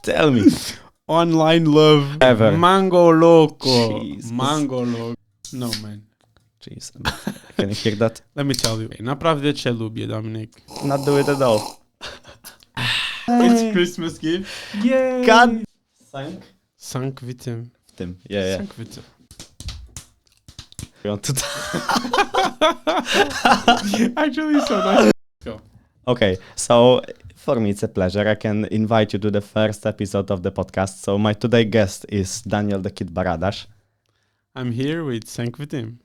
Tell me. Online love. Ever. Mango loco. Jesus. Mango loco. No, man. Jeez. Can you hear that? Let me tell you. Naprawdę cię lubię, Dominik. Not do it at all. It's Christmas gift. Yay! God. Sank w tym. W tym. Yeah. Sank w tym. Actually, so nice. Go. Okay, so for me it's a pleasure. I can invite you to the first episode of the podcast. So my today guest is Daniel the Kid Barradas. I'm here with Sank w tym.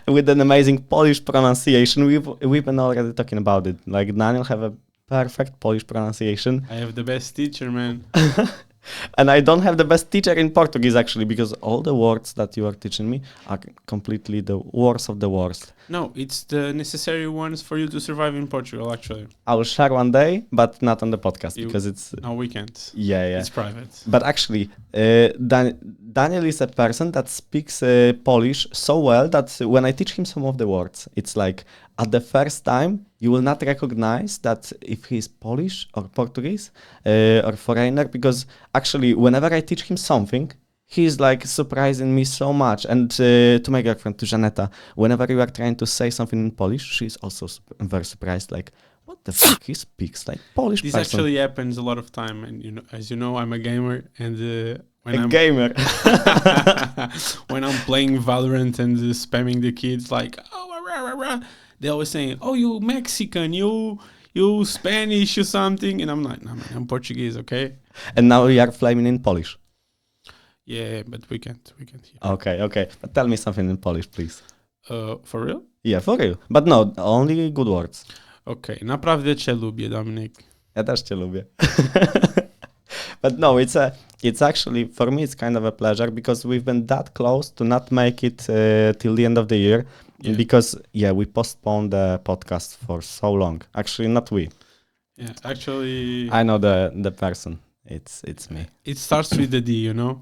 With an amazing Polish pronunciation. We've been already talking about it. Like Daniel have a perfect Polish pronunciation. I have the best teacher, man. And I don't have the best teacher in Portuguese actually, because all the words that you are teaching me are completely the worst of the worst. No, it's the necessary ones for you to survive in Portugal, actually. I will share one day, but not on the podcast because it's... No, we can't. Yeah. It's private. But actually, Daniel is a person that speaks Polish so well that when I teach him some of the words, it's like at the first time, you will not recognize that if he's Polish or Portuguese or foreigner, because actually, whenever I teach him something, he's like surprising me so much. And to my girlfriend, to Janeta, whenever you are trying to say something in Polish, she's also very surprised, like, what the fuck, he speaks like Polish This person. actually happens a lot of time, and you know, as you know, I'm a gamer, and when gamer. when I'm playing Valorant and spamming the kids like, oh, rah, rah, rah, they always saying, oh, you Mexican, you Spanish or something, and I'm like, no, man, I'm Portuguese, okay? And now we are flaming in Polish. Yeah, but we can't hear. Okay. But tell me something in Polish, please. For real? Yeah, for real. But no, only good words. Okay, naprawdę cię lubię, Dominik. Ja też cię lubię. But no, it's actually, for me, it's kind of a pleasure because we've been that close to not make it till the end of the year. Yeah. Because, we postponed the podcast for so long. Actually, not we. Yeah, actually... I know the person. It's me. It starts with the D, you know?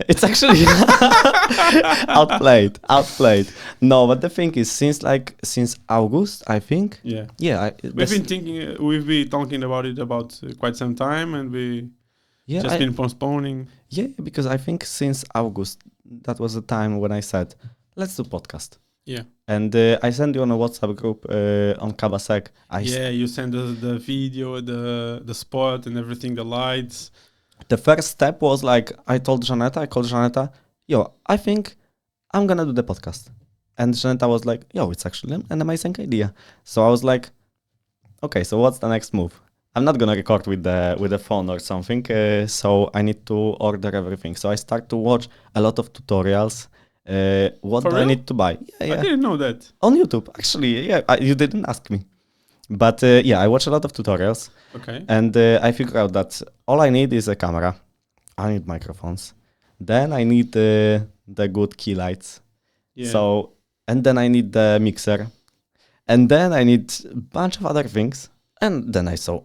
It's actually outplayed. No, but the thing is, since August, I think. Yeah. Yeah. We've been talking about it quite some time, and we been postponing. Yeah, because I think since August, that was the time when I said, let's do podcast. Yeah. And I sent you on a WhatsApp group on Kabasek. You sent us the video, the spot and everything, the lights. The first step was like, I called Janeta, yo, I think I'm gonna do the podcast. And Janeta was like, yo, it's actually an amazing idea. So I was like, okay, so what's the next move? I'm not gonna record with the phone or something, so I need to order everything. So I start to watch a lot of tutorials. What do I need to buy? Yeah. I didn't know that. On YouTube, actually, you didn't ask me. But I watch a lot of tutorials. Okay. And I figured out that all I need is a camera. I need microphones. Then I need the good key lights. Yeah. So, and then I need the mixer. And then I need a bunch of other things. And then I saw,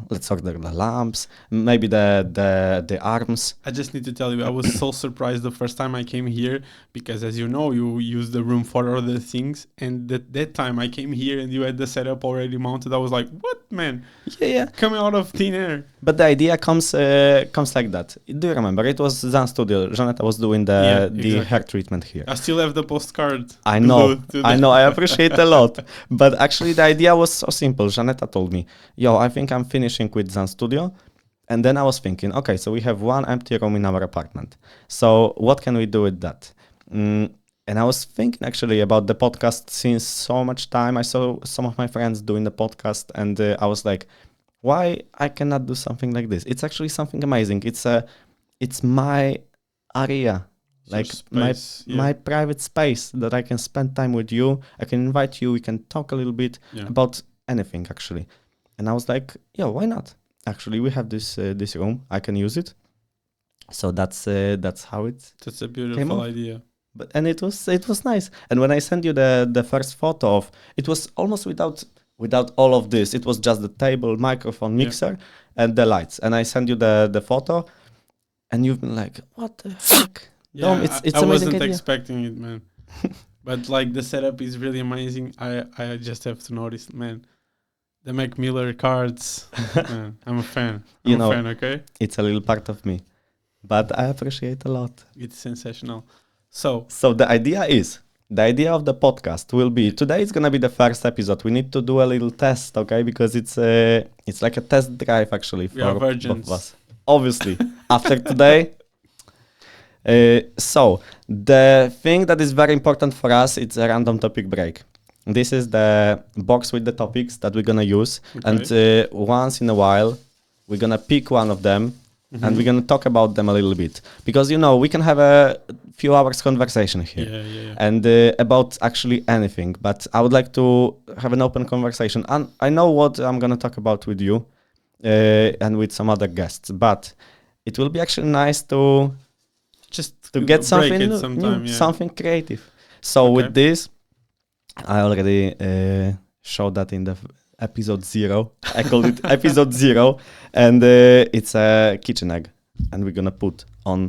let's order the lamps, maybe the arms. I just need to tell you, I was so surprised the first time I came here, because as you know, you use the room for other things. And that time I came here and you had the setup already mounted. I was like, what, man? Yeah. Coming out of thin air. But the idea comes like that. Do you remember? It was Zan Studio. Janeta was doing the hair treatment here. I still have the postcard. I know. I appreciate it a lot. But actually the idea was so simple. Janeta told me, yo, I think I'm finishing with Zan Studio. And then I was thinking, okay, so we have one empty room in our apartment. So what can we do with that? And I was thinking actually about the podcast since so much time. I saw some of my friends doing the podcast and I was like, why I cannot do something like this? It's actually something amazing. It's my area, like my private space that I can spend time with you. I can invite you. We can talk a little bit about anything actually. And I was like, yeah, why not? Actually, we have this room. I can use it. So that's how it. That's a beautiful idea. And it was nice. And when I sent you the first photo of, it was almost without all of this. It was just the table, microphone, mixer, and the lights. And I sent you the photo, and you've been like, what the heck? Yeah, Dom, it's I amazing wasn't idea. expecting it, man. But like the setup is really amazing. I just have to notice, man. The Mac Miller cards. I'm a fan. You I'm know- a fan, okay? It's a little part of me, but I appreciate a lot. It's sensational. So, So the idea of the podcast will be, today is gonna be the first episode. We need to do a little test, okay? Because it's like a test drive actually we are for both virgins. of us. Obviously, after today. So the thing that is very important for us, it's a random topic break. This is the box with the topics that we're gonna use, and once in a while, we're gonna pick one of them. And we're gonna talk about them a little bit, because we can have a few hours conversation here, Yeah. and about actually anything. But I would like to have an open conversation, and I know what I'm gonna talk about with you, and with some other guests. But it will be actually nice to Just get break something it new, sometime, yeah. something creative. So Okay. with this, I already showed that in the episode 0. I called it episode 0, and it's a kitchen egg, and we're gonna put on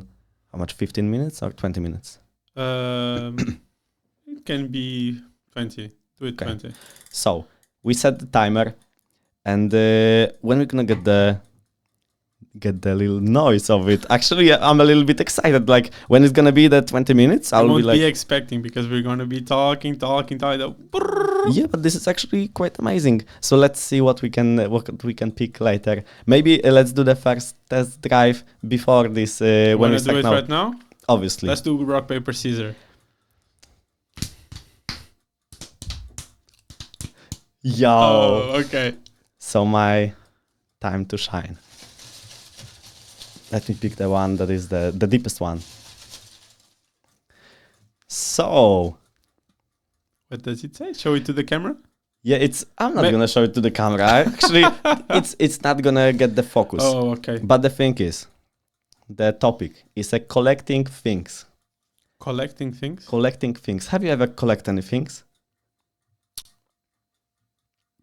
how much, 15 minutes or 20 minutes? It can be 20. Do it Okay. 20. So we set the timer, and when we're gonna get the little noise of it, actually I'm a little bit excited. Like when it's gonna be the 20 minutes, I I'll won't be like, expecting, because we're going to be talking. yeah, but this is actually quite amazing. So let's see what we can pick later. Maybe let's do the first test drive before this. When Want we to do start it now, right now? obviously. Let's do rock, paper, scissors. Yo. Oh, okay. So my time to shine. Let me pick the one that is the deepest one. So What does it say? Show it to the camera? yeah, I'm not Ma- gonna show it to the camera. Actually, it's not gonna get the focus. Oh, okay. But the thing is, the topic is collecting things. Collecting things? Collecting things. Have you ever collect any things?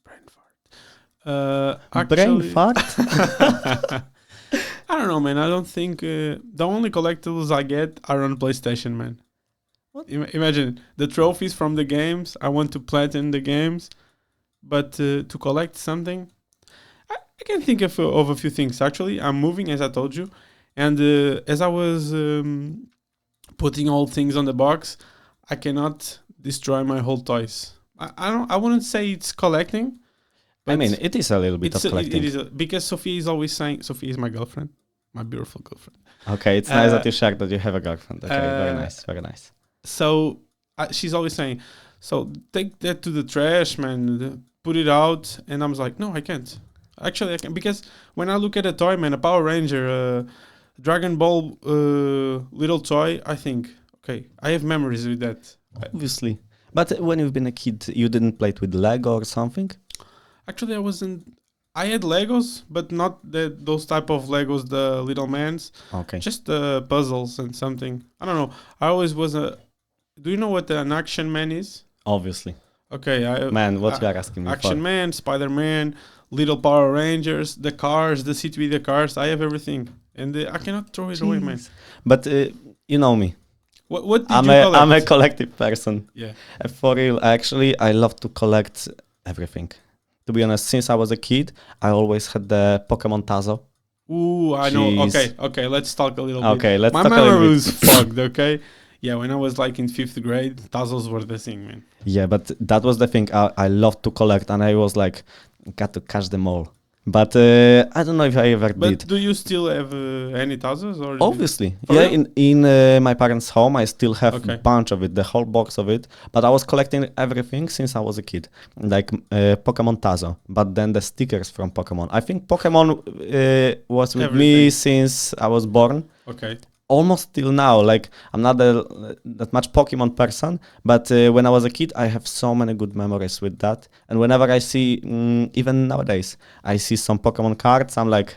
Brain fart. Brain Actually, fart? I don't know, man. I don't think the only collectibles I get are on PlayStation, man. What? Imagine the trophies from the games. I want to platinum the games, but to collect something, I can think of a few things. Actually, I'm moving, as I told you, and as I was putting all things on the box, I cannot destroy my whole toys. I wouldn't say it's collecting. I mean, it is a little bit of It collecting. is because Sophie is always saying, Sophie is my girlfriend, my beautiful girlfriend. Okay, it's nice that you shared that you have a girlfriend. Okay, very uh, nice, very nice. So she's always saying, so take that to the trash, man, put it out. And I was like, no, I can't. Actually, I can, because when I look at a toy, man, a Power Ranger, Dragon Ball little toy, I think, okay, I have memories with that. Obviously. But when you've been a kid, you didn't play it with Lego or something? Actually, I had Legos, but not those type of Legos, the little mans. Okay. Just puzzles and something. I don't know. I always was do you know what an action man is? Obviously. Okay. Man, what you are asking me Action for? Man, Spider-Man, little Power Rangers, the cars, the city with the cars. I have everything. And I cannot throw it away, man. Jeez. But you know me. What did I'm you collect? a collective person. Yeah. For real, actually, I love to collect everything. To be honest, since I was a kid, I always had the Pokemon Tazo. Ooh, I know. Jeez. Okay. Let's talk a little bit. Okay, let's My talk a little memory bit. was fucked, okay? Yeah, when I was like in 5th grade, Tazos were the thing, man. Yeah, but that was the thing. I loved to collect, and I was like, got to catch them all. But I don't know if I ever But did. do you still have any Tazos? Or Obviously, For yeah. real? In my parents' home, I still have Okay. a bunch of it, the whole box of it. But I was collecting everything since I was a kid, like Pokemon Tazo. But then the stickers from Pokemon. I think Pokemon was with me Everything. since I was born, Okay. almost till now. Like I'm not that much Pokemon person, but when I was a kid, I have so many good memories with that. And whenever I see, even nowadays, I see some Pokemon cards, I'm like,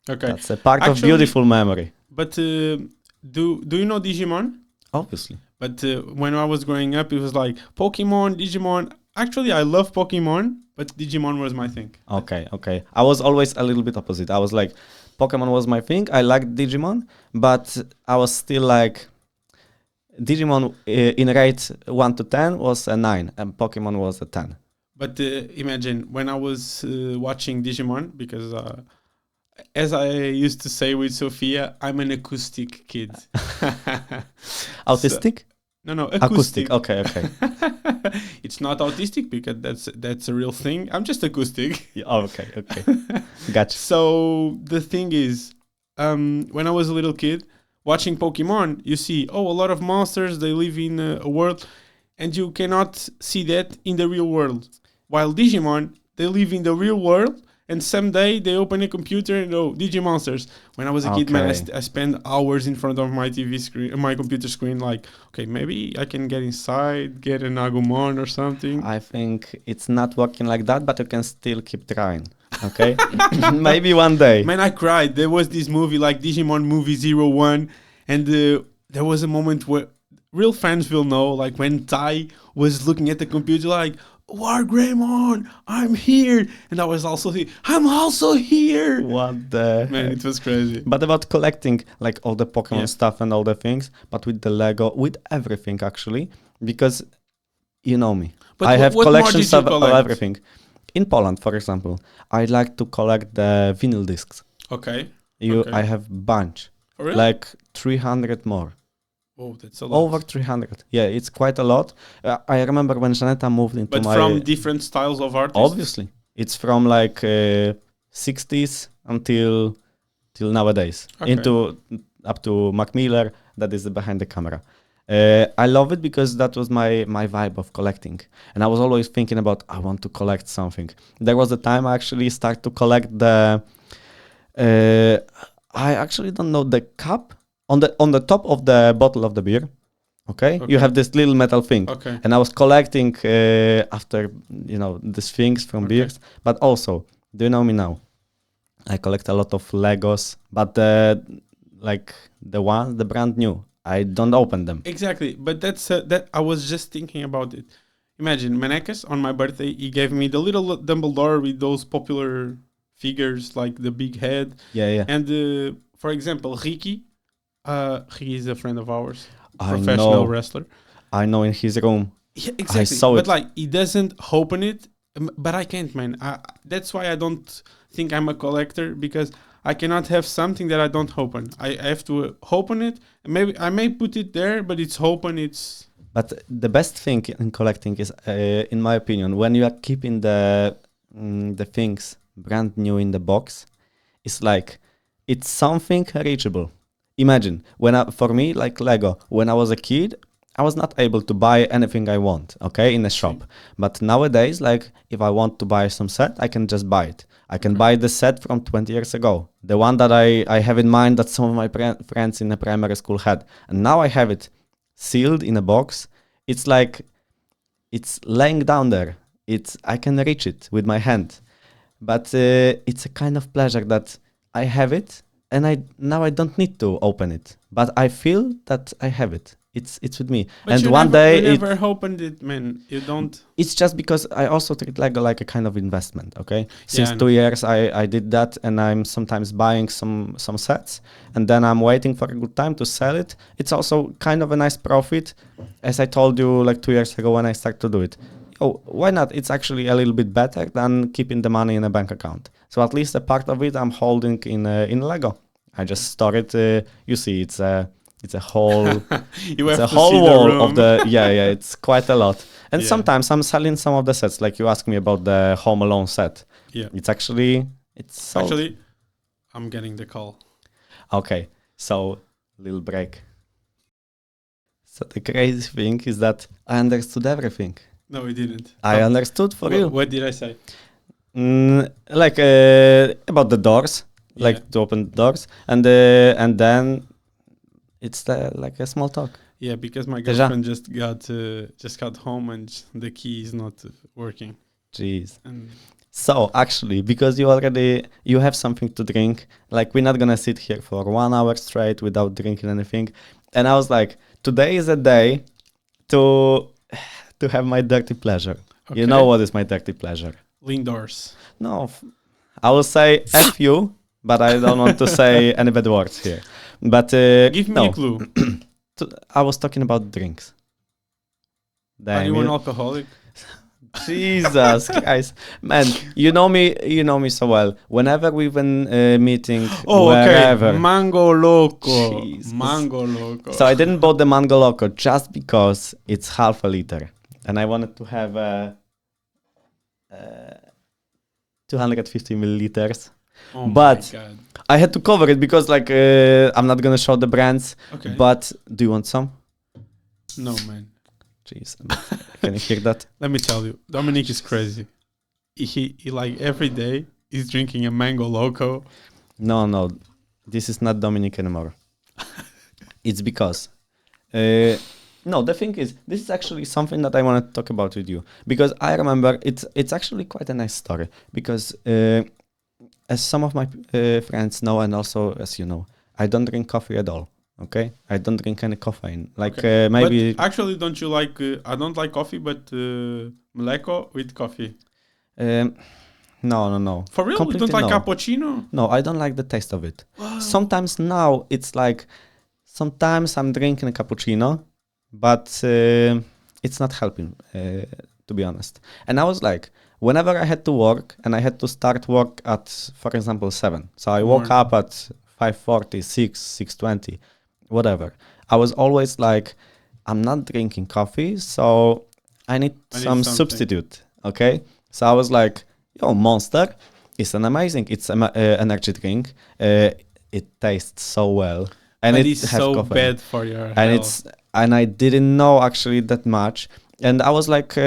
Okay. that's a part of Actually- beautiful memory. But do you know Digimon? Obviously. But when I was growing up, it was like Pokemon, Digimon. Actually, I love Pokemon, but Digimon was my thing. Okay. I was always a little bit opposite. I was like, Pokemon was my thing. I liked Digimon, but I was still like, Digimon in rate 1 to 10 was a 9, and Pokemon was a 10. But imagine when I was watching Digimon, because as I used to say with Sophia, I'm an acoustic kid. Autistic? No, acoustic. Okay. It's not autistic because that's a real thing. I'm just acoustic. Yeah, okay. Gotcha. So the thing is, when I was a little kid, watching Pokemon, you see, a lot of monsters, they live in a world, and you cannot see that in the real world. While Digimon, they live in the real world, and someday they open a computer and Digimonsters. When I was a kid, man, I spent hours in front of my TV screen, my computer screen, like, okay, maybe I can get inside, get an Agumon or something. I think it's not working like that, but you can still keep trying. Okay, maybe one day. Man, I cried. There was this movie, like Digimon Movie 01, and there was a moment where real fans will know, like when Tai was looking at the computer, like, War Greymon, I'm here, and I was also here. I'm also here. What the man? heck? It was crazy. But about collecting, like all the Pokemon stuff and all the things, but with the Lego, with everything actually, because you know me, but I have what collections more did you of everything. In Poland, for example, I like to collect the vinyl discs. Okay. I have bunch, For real? like 300 more. Oh, that's a lot. Over 300. Yeah, it's quite a lot. I remember when Janeta moved into but from different styles of artists? Obviously. It's from like 60s until nowadays. Okay. Up to Mac Miller, that is behind the camera. I love it because that was my vibe of collecting. And I was always thinking about, I want to collect something. There was a time I actually started to collect the... I actually don't know, the cup on the top of the bottle of the beer. Okay? You have this little metal thing. Okay. And I was collecting after, these things from beers. But also, do you know me now? I collect a lot of Legos, but the brand new. I don't open them. Exactly. But that I was just thinking about it. Imagine, Menekes, on my birthday, he gave me the little Dumbledore with those popular figures, like the big head. Yeah. And, for example, Ricky. He is a friend of ours. I Professional know. wrestler. I know in his room. Yeah, exactly. I saw but it. like he doesn't open it, but I can't, man. That's why I don't think I'm a collector, because I cannot have something that I don't open. I have to open it. Maybe I may put it there, but it's open. But the best thing in collecting is, in my opinion, when you are keeping the things brand new in the box, it's something reachable. Imagine, for me, like Lego, when I was a kid, I was not able to buy anything I want, okay, in a shop. But nowadays, like, if I want to buy some set, I can just buy it. I can buy the set from 20 years ago. The one that I have in mind that some of my friends in the primary school had. And now I have it sealed in a box. It's like, it's laying down there. I can reach it with my hand. But it's a kind of pleasure that I have it, and now I don't need to open it, but I feel that I have it. It's with me. But and you one day you never opened it, man. You don't. It's just because I also treat Lego like a kind of investment. Okay, since 2 years I did that, and I'm sometimes buying some sets, and then I'm waiting for a good time to sell it. It's also kind of a nice profit, as I told you like 2 years ago when I started to do it. Oh, why not? It's actually a little bit better than keeping the money in a bank account. So at least a part of it I'm holding in Lego. I just store it. You see, it's a whole it's a whole wall of the yeah. It's quite a lot. And sometimes I'm selling some of the sets. Like you asked me about the Home Alone set. Yeah, it's sold. Actually, I'm getting the call. Okay, so little break. So the crazy thing is that I understood everything. No, we didn't. I understood for real. What did I say? About the doors, to open the doors, and then it's like a small talk. Yeah, because my girlfriend just got home and the key is not working. Jeez. So actually, because you have something to drink, like we're not gonna sit here for 1 hour straight without drinking anything, and I was like, today is a day to have my dirty pleasure. Okay. You know what is my dirty pleasure? Lean doors. No, I will say F you, but I don't want to say any bad words here. But give me a clue. I was talking about drinks. Are you an alcoholic? Jesus Christ, man! You know me so well. Whenever we've been meeting, wherever. Okay. Mango Loco. Jesus. Mango Loco. So I didn't bought the Mango Loco just because it's half a liter, and I wanted to have 250 milliliters. Oh but my God. I had to cover it because, like, I'm not gonna show the brands. Okay. But do you want some? No, man. Jeez, can you hear that? Let me tell you, Dominic is crazy. He like every day he's drinking a Mango Loco. No, this is not Dominic anymore. It's because, no, the thing is, this is actually something that I want to talk about with you because I remember it's actually quite a nice story because as some of my friends know and also as you know, I don't drink coffee at all. Okay, I don't drink any caffeine. Like maybe. But actually, don't you like? I don't like coffee, but mleko with coffee. No. For real, you don't Completely like no. cappuccino? No, I don't like the taste of it. Wow. Sometimes now it's like, sometimes I'm drinking a cappuccino, but it's not helping, to be honest. And I was like, whenever I had to work and I had to start work at, for example, 7. So I woke up at 5:40, 6:20, whatever. I was always like, I'm not drinking coffee, so I need some something. substitute, okay? So I was like, yo, Monster is an amazing, it's an energy drink. It tastes so well. And But it it's has so caffeine. bad for your And health. and I didn't know actually that much. And I was like,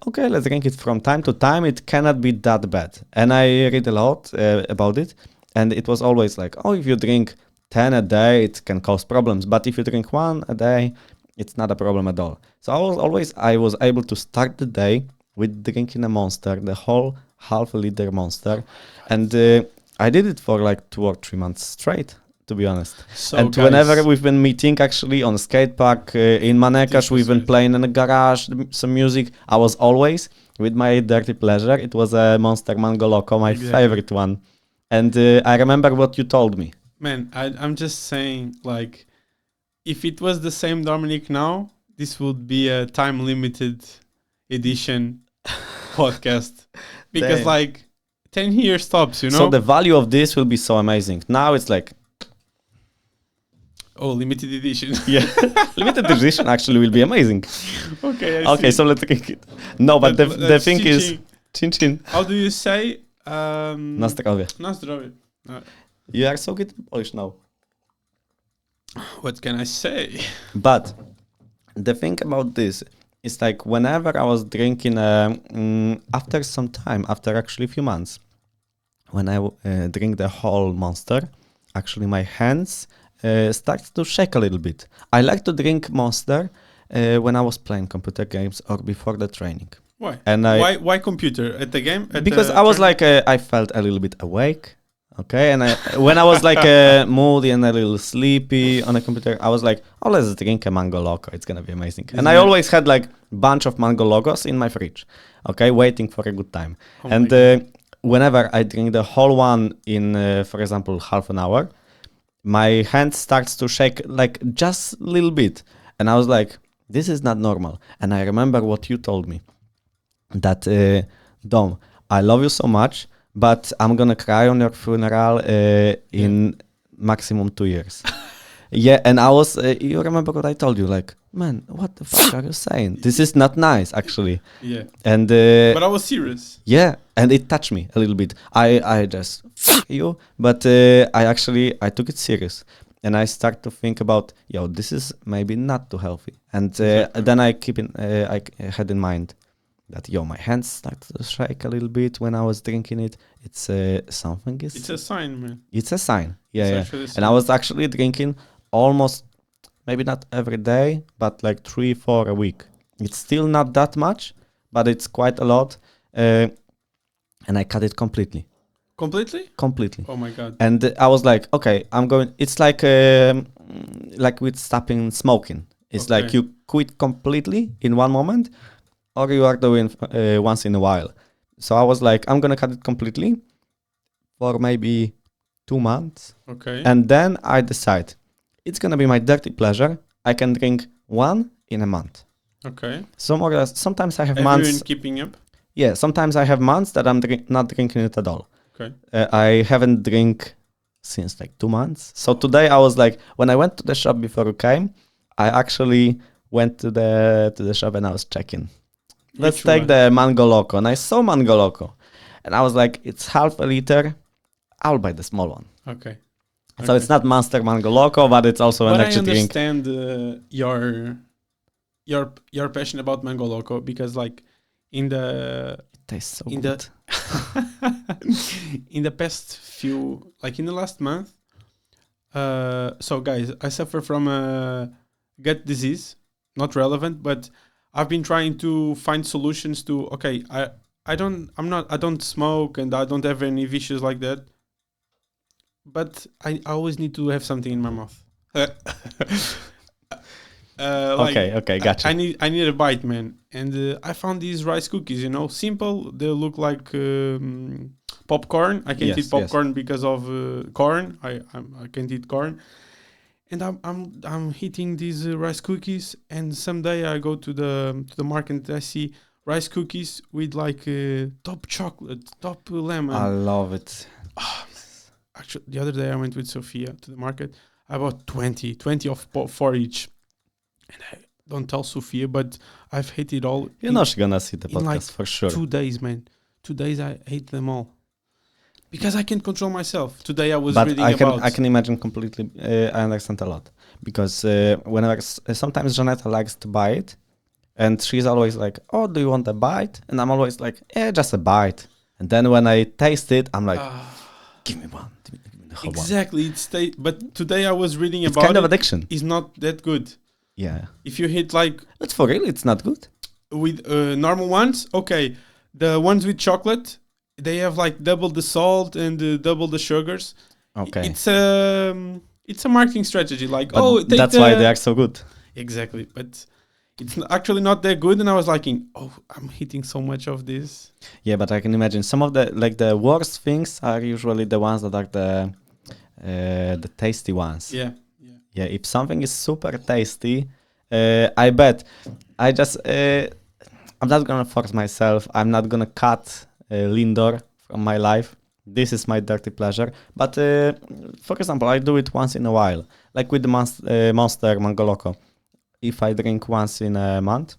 okay, let's drink it from time to time. It cannot be that bad. And I read a lot about it. And it was always like, oh, if you drink 10 a day, it can cause problems. But if you drink 1 a day, it's not a problem at all. So I was able to start the day with drinking a Monster, the whole half a liter Monster. And I did it for like 2 or 3 months straight, to be honest. So And guys, whenever we've been meeting actually on a skate park in Manekash, we've been playing in the garage, some music. I was always with my dirty pleasure. It was a Monster Mango Loco, my favorite one. And I remember what you told me. man, I'm just saying, like, if it was the same Dominic now, this would be a time limited edition podcast because, Damn. like, 10 years stops, you know. So the value of this will be so amazing. Now it's like, oh, limited edition. yeah, limited edition actually will be amazing. Okay. I Okay, see. so let's drink it. No, but the thing is, chin chin. How do you say? Na zdrowie. Na zdrowie. You are so good in Polish now. What can I say? But the thing about this is like whenever I was drinking, after some time, after actually a few months, when I drink the whole Monster, actually my hands start to shake a little bit. I like to drink Monster when I was playing computer games or before the training. Why? And Why computer at the game? Because I was like, I felt a little bit awake. Okay, and when I was like moody and a little sleepy on a computer, I was like, oh, let's drink a Mango Loco. It's gonna be amazing. And I always had like bunch of Mango Locos in my fridge, okay, waiting for a good time. Oh And whenever I drink the whole one in, for example, half an hour, my hand starts to shake like just a little bit. And I was like, this is not normal. And I remember what you told me, that, Dom, I love you so much, but I'm gonna cry on your funeral in maximum 2 years. Yeah, and I was, you remember what I told you, like, man, what the fuck are you saying? This is not nice, actually. Yeah. And But I was serious. yeah, and it touched me a little bit. I just, fuck you, but I took it serious. And I start to think about, yo, this is maybe not too healthy. And then I had in mind that, yo, my hands start to shake a little bit when I was drinking it. It's something is... It's a sign, man. It's a sign. Yeah, It's yeah. actually a And I sign. was actually drinking almost, maybe not every day, but like 3-4 a week. It's still not that much, but it's quite a lot. And I cut it completely. Completely? Completely. Oh my God. And I was like, okay, I'm going. It's like with stopping smoking. It's like Okay. you quit completely in one moment, or you are doing once in a while. So I was like, I'm gonna cut it completely for maybe 2 months, Okay. and then I decide it's gonna be my dirty pleasure. I can drink one in a month. Okay. So more or less, sometimes I have Have you months. been keeping up? Yeah, sometimes I have months that I'm not drinking it at all. Okay. I haven't drink since like 2 months. So today I was like, when I went to the shop before you came, I actually went to the shop and I was checking. Let's Which take one? the Mango Loco. And I saw Mango Loco. And I was like, it's half a liter. I'll buy the small one. Okay. So it's not Monster Mango Loco, but it's also an But I extra drink. understand your passion about Mango Loco because like in the It tastes so in good. the in the past few like in the last month. So guys, I suffer from a gut disease, not relevant, but I've been trying to find solutions to I don't smoke and I don't have any vicious like that. But I always need to have something in my mouth. Okay, gotcha. I need a bite, man. And I found these rice cookies. Simple. They look like popcorn. I can't eat popcorn because of corn. I can't eat corn. And I'm eating these rice cookies. And someday I go to the market and I see rice cookies with like top chocolate, top lemon. I love it. Actually, the other day I went with Sophia to the market. I bought 20 for each. And I don't tell Sophia, but I've hated all. You know she's gonna see the podcast like for sure. 2 days, man. 2 days I ate them all. Because I can't control myself. Today I was reading about... I can imagine completely. I understand a lot. Because whenever... sometimes Janetta likes to buy it. And she's always like, oh, do you want a bite? And I'm always like, just a bite. And then when I taste it, I'm like... give me one. Give me the whole exactly. one. But today I was reading it's about kind of addiction. It's not that good. Yeah. If you hit like... It's for real, it's not good. With normal ones, okay. The ones with chocolate, they have like double the salt and double the sugars. Okay. It's a marketing strategy. Like, but that's why they are so good. Exactly. But it's actually not that good. And I was like, I'm eating so much of this. Yeah, but I can imagine some of the worst things are usually the ones that are the tasty ones. Yeah. Yeah, if something is super tasty, I bet I'm not gonna force myself. I'm not gonna cut Lindor from my life. This is my dirty pleasure. But for example, I do it once in a while, like with the Monster Mango Loco. If I drink once in a month,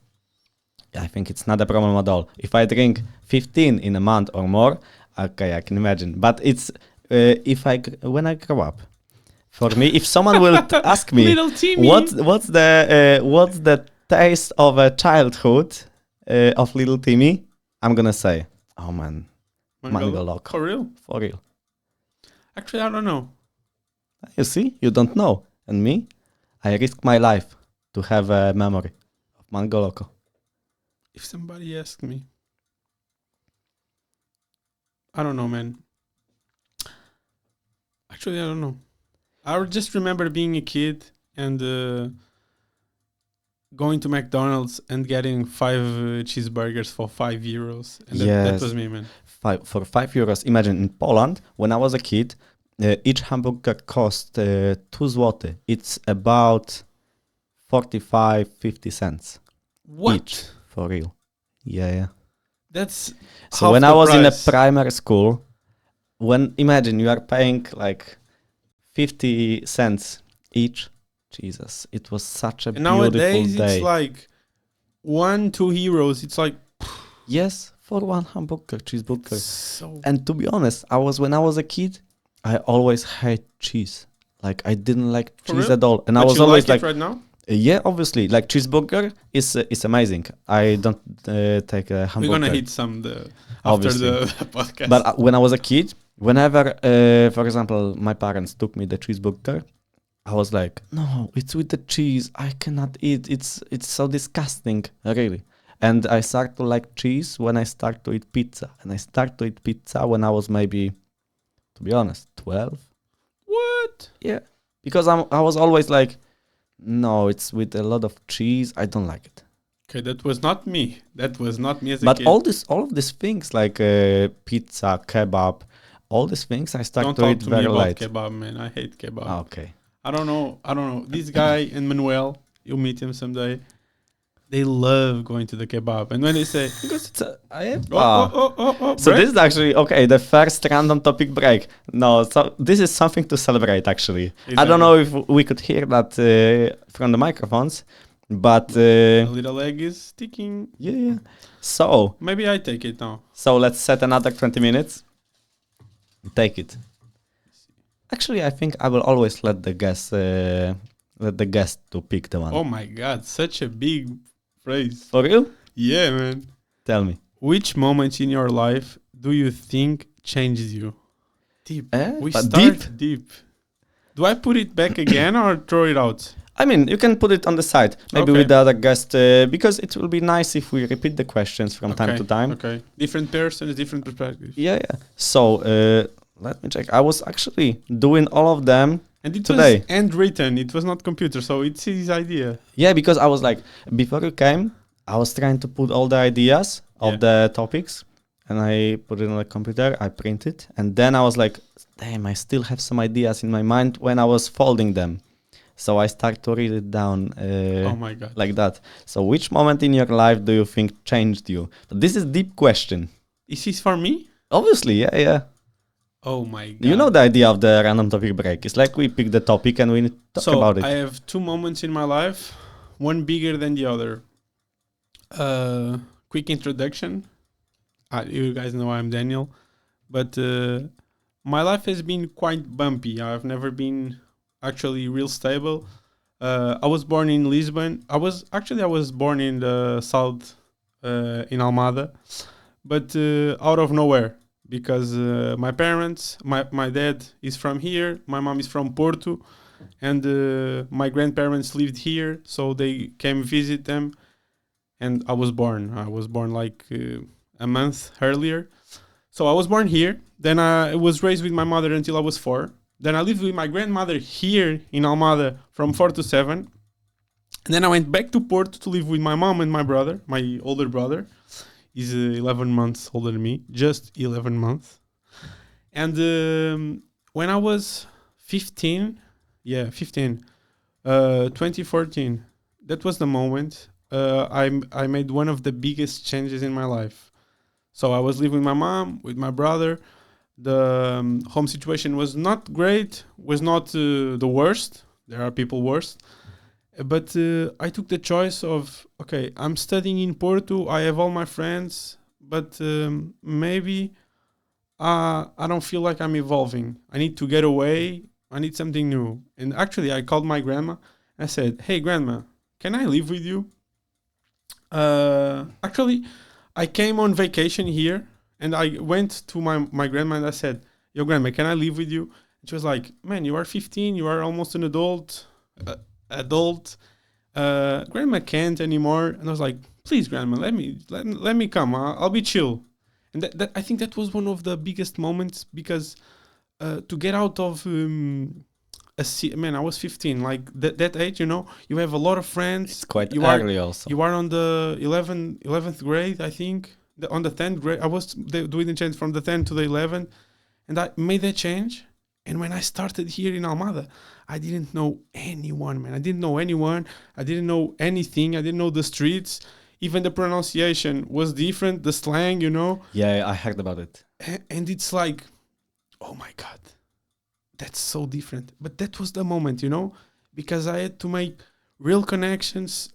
I think it's not a problem at all. If I drink 15 in a month or more, okay, I can imagine. But it's when I grow up. For me, if someone will ask me what's the taste of a childhood of little Timmy, I'm gonna say, oh man, Mango Loco. For real? For real. Actually, I don't know. You see, you don't know. And me, I risk my life to have a memory of Mango Loco. If somebody asked me, I don't know, man. Actually, I don't know. I just remember being a kid and going to McDonald's and getting 5 cheeseburgers for €5. And that was me, man. For €5. Imagine in Poland, when I was a kid, each hamburger cost 2 zloty. It's about 45-50 cents. What? Each, for real. Yeah. That's so when I was in a primary school, imagine you are paying like 50 cents each. Jesus, it was such a beautiful nowadays day. It's like €1-2. It's like yes, for one cheeseburger. And to be honest, when I was a kid, I always hate cheese. Like I didn't like cheese at all, and but I was you always like it right now. Yeah, obviously, like cheeseburger is amazing. I don't take a hamburger. We're gonna hit some after the podcast. But when I was a kid, whenever, for example, my parents took me the cheeseburger, I was like, no, it's with the cheese. I cannot eat. It's so disgusting, really. And I start to like cheese when I start to eat pizza. And I start to eat pizza when I was maybe, to be honest, 12. What? Yeah, because I was always like, no, it's with a lot of cheese. I don't like it. Okay, that was not me. That was not me as a kid. But all of these things like pizza, kebab, all these things I start to eat very late. Don't talk to me about kebab, man. I hate kebab. Okay. I don't know. This guy in Manuel, you'll meet him someday. they love going to the kebab. And when they say, Because it's oh, so break. this is actually okay. The first random topic break. No, so this is something to celebrate. Actually, I don't Exactly. know if we could hear that from the microphones, but The little egg is ticking. yeah. So Maybe I take it now. let's set another 20 minutes. Take it. Actually, I think I will always let the guest to pick the one. Oh my God, such a big phrase. For you? Yeah, man. Tell me. Which moments in your life do you think changed you? Deep. We but start deep. Do I put it back again or throw it out? I mean, you can put it on the side, maybe Okay. with the other guest, because it will be nice if we repeat the questions from time to time. Okay. Different persons, different perspectives. Yeah. So let me check. I was actually doing all of them. And it Today. was handwritten. It was not computer, so it's his idea. Yeah, because I was like, before you came, I was trying to put all the ideas of the topics, and I put it on the computer. I print it, and then I was like, damn, I still have some ideas in my mind when I was folding them. So I start to read it down Oh my God. like that. So which moment in your life do you think changed you? This is deep question. Is this for me? Obviously, yeah. Oh my God. You know the idea of the random topic break. It's like we pick the topic and we talk about it. I have two moments in my life, one bigger than the other. Quick introduction. You guys know I'm Daniel, but my life has been quite bumpy. I've never been actually real stable. I was born in Lisbon. I was born in the south, in Almada, but out of nowhere. Because my parents, my dad is from here, my mom is from Porto, and my grandparents lived here, so they came visit them, and I was born. I was born like a month earlier. So I was born here, then I was raised with my mother until I was 4. Then I lived with my grandmother here in Almada from 4 to 7. And then I went back to Porto to live with my mom and my brother, my older brother. He's 11 months older than me, just 11 months. And when I was 15, 2014, that was the moment I made one of the biggest changes in my life. So I was living with my mom, with my brother. The home situation was not great, was not the worst. There are people worse. But I took the choice of, okay, I'm studying in Porto. I have all my friends, but maybe I don't feel like I'm evolving. I need to get away. I need something new. And actually, I called my grandma. I said, hey, grandma, can I live with you? Actually, I came on vacation here, and I went to my grandma and I said, yo, grandma, can I live with you? And she was like, man, you are 15. You are almost an adult. Grandma can't anymore. And I was like, please, grandma, let me come. I'll be chill. And that I think that was one of the biggest moments, because to get out of I was 15, like that age, you have a lot of friends. It's quite early also. You are on the 11th grade, I think. On the 10th grade, I was doing the change from the 10th to the 11th, and I made that change. And when I started here in Almada, I didn't know anyone, man. I didn't know anyone. I didn't know anything. I didn't know the streets. Even the pronunciation was different, the slang, Yeah, I heard about it. And it's like, oh my God, that's so different. But that was the moment, because I had to make real connections,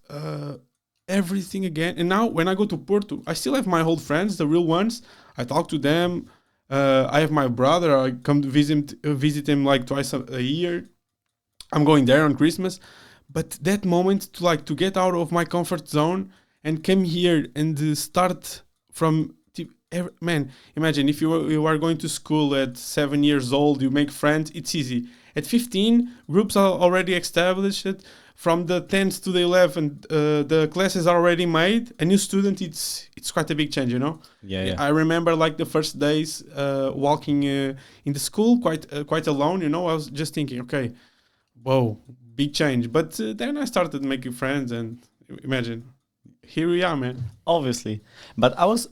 everything again. And now when I go to Porto, I still have my old friends, the real ones. I talk to them. I have my brother. I come to visit him like twice a year. I'm going there on Christmas. But that moment to get out of my comfort zone and come here and start from... Man, imagine if you are going to school at 7 years old, you make friends, it's easy. At 15, groups are already established. From the 10th to the 11th, the classes are already made. A new student, it's quite a big change, Yeah. I remember like the first days walking in the school quite alone, I was just thinking, okay, whoa, big change. But then I started making friends, and imagine, here we are, man. Obviously. But I was,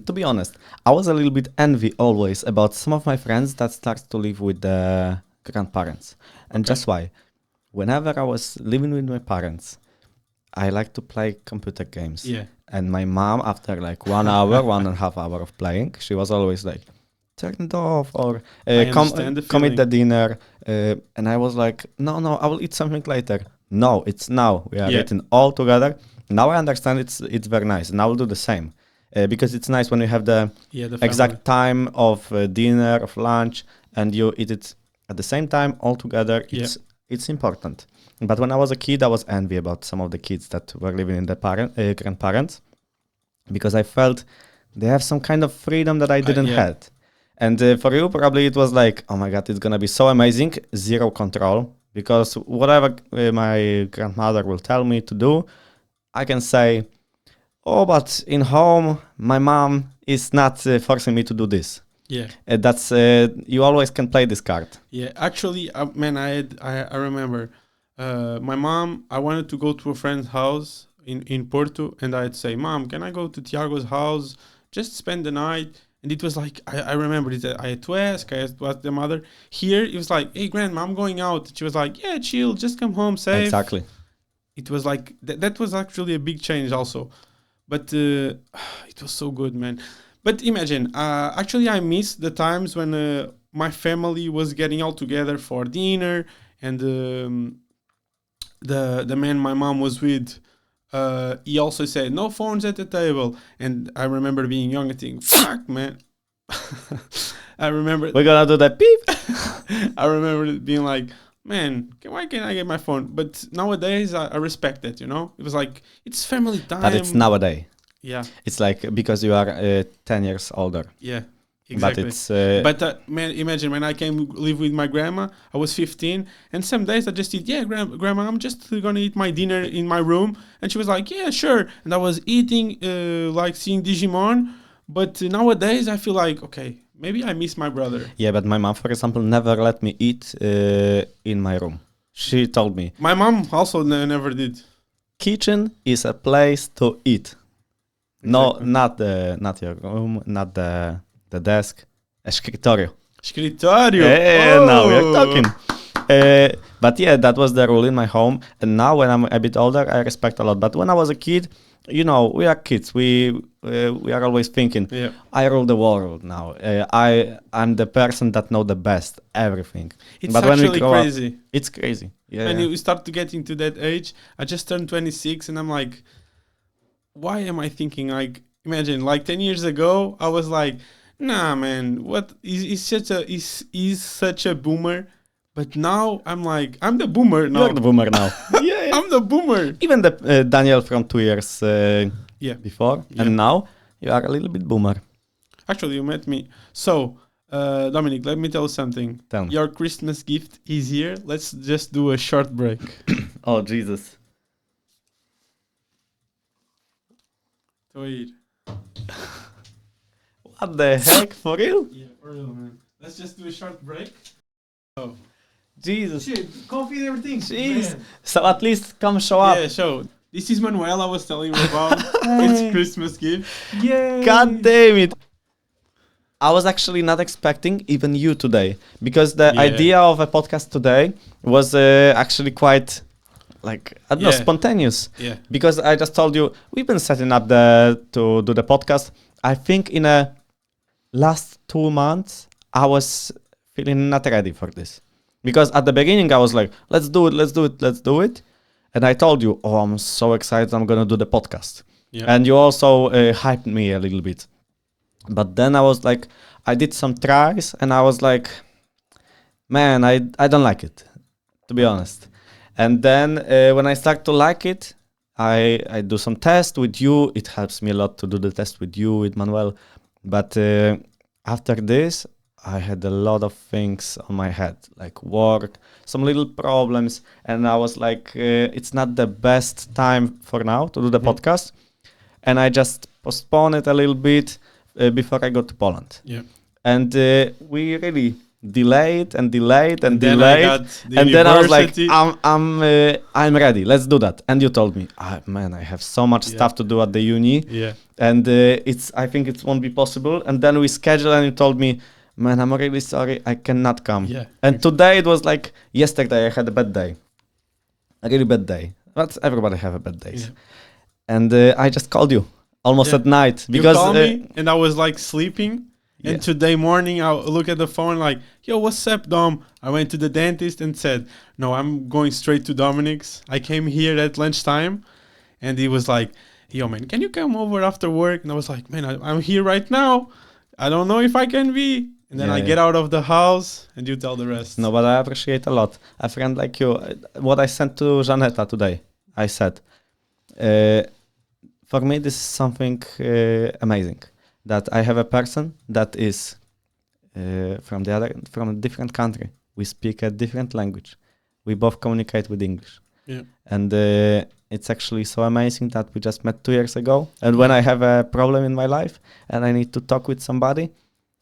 to be honest, I was a little bit envy always about some of my friends that start to live with the grandparents. And just why? Whenever I was living with my parents, I like to play computer games. Yeah. And my mom, after like 1 hour, 1.5 hour of playing, she was always like, turn it off or understand the come eat the feeling. dinner. And I was like, no, I will eat something later. No, it's now. We are Yeah. eating all together. Now I understand it's very nice. And I will do the same. Because it's nice when you have the The exact time of dinner, of lunch, and you eat it at the same time all together. It's important. But when I was a kid, I was envy about some of the kids that were living in the grandparents, because I felt they have some kind of freedom that I didn't yeah. have. And for you, probably it was like, oh my God, it's gonna be so amazing, zero control, because whatever my grandmother will tell me to do, I can say, oh, but in home, my mom is not forcing me to do this. Yeah. That's you always can play this card. Yeah, actually, man, I remember my mom. I wanted to go to a friend's house in Porto, and I'd say, "Mom, can I go to Tiago's house? Just spend the night." And it was like I remember it. I had to ask. I asked the mother. Here, it was like, "Hey, grandma, I'm going out." She was like, "Yeah, chill. Just come home safe." Exactly. It was like that was actually a big change also, but it was so good, man. But imagine, actually, I miss the times when my family was getting all together for dinner, and the man my mom was with, he also said no phones at the table. And I remember being young and thinking, "Fuck, man." I remember We're gonna do that beep. I remember it being like, man, why can't I get my phone? But nowadays, I respect it. It was like it's family time. But it's nowadays. Yeah. It's like because you are 10 years older. Yeah, exactly. But it's man, imagine when I came live with my grandma, I was 15, and some days I just eat, grandma, I'm just gonna eat my dinner in my room. And she was like, yeah, sure. And I was eating, like seeing Digimon. But nowadays I feel like, okay, maybe I miss my brother. Yeah, but my mom, for example, never let me eat in my room. She told me. My mom also never did. Kitchen is a place to eat. No, Exactly. not your room, not the desk. Escritorio. Escritório. Now we're talking. But yeah, that was the rule in my home. And now when I'm a bit older, I respect a lot. But when I was a kid, we are kids. We are always thinking, Yeah. I rule the world now. I'm the person that know the best everything. It's But when we actually grow up, crazy. it's crazy. Yeah. When yeah. you start to get into that age, I just turned 26 and I'm like, why am I thinking like, imagine like 10 years ago, I was like, nah, man, what is such a boomer. But now I'm like, I'm the boomer now. You're the boomer now. Yeah. I'm the boomer. Even the Daniel from 2 years before, Yeah. and now you are a little bit boomer. Actually, you met me. So, Dominic, let me tell you something. Tell me. Your Christmas gift is here. Let's just do a short break. Oh, Jesus. Wait. What the heck? For real? Yeah, for real, man. Let's just do a short break. Oh. Jesus. Shit, coffee and everything. Jeez. Man. So at least come show up. Yeah, so this is Manuel I was telling you about. It's Christmas gift. Yeah. God damn it. I was actually not expecting even you today, because the Yeah. idea of a podcast today was actually quite, like, I don't know, Yeah. spontaneous. Yeah. Because I just told you, we've been setting up to do the podcast. I think in the last 2 months, I was feeling not ready for this. Because at the beginning, I was like, let's do it. And I told you, oh, I'm so excited, I'm going to do the podcast. Yeah. And you also hyped me a little bit. But then I was like, I did some tries and I was like, man, I don't like it, to be honest. And then when I start to like it, I do some tests with you. It helps me a lot to do the test with you, with Manuel. But after this, I had a lot of things on my head, like work, some little problems. And I was like, it's not the best time for now to do the podcast. And I just postponed it a little bit before I got to Poland. Yeah. And we really delayed and delayed and Then I delayed. got the And then I was like, university. I'm ready. Let's do that. And you told me, man, I have so much stuff to do at the uni. Yeah. And I think it won't be possible. And then we scheduled and you told me, man, I'm really sorry. I cannot come. Yeah. And today it was like yesterday I had a bad day. A really bad day. but everybody have a bad days. Yeah. And I just called you almost Yeah. at night You because called me and I was like sleeping. Yeah. And today morning I look at the phone like, yo, what's up, Dom? I went to the dentist and said, no, I'm going straight to Dominic's. I came here at lunchtime and he was like, yo, man, can you come over after work? And I was like, man, I'm here right now. I don't know if I can be. And then I get out of the house and you tell the rest. No, but I appreciate a lot. A friend like you, what I sent to Janetta today, I said, for me, this is something amazing. That I have a person that is from a different country. We speak a different language. We both communicate with English. Yeah. And it's actually so amazing that we just met 2 years ago. And when I have a problem in my life and I need to talk with somebody,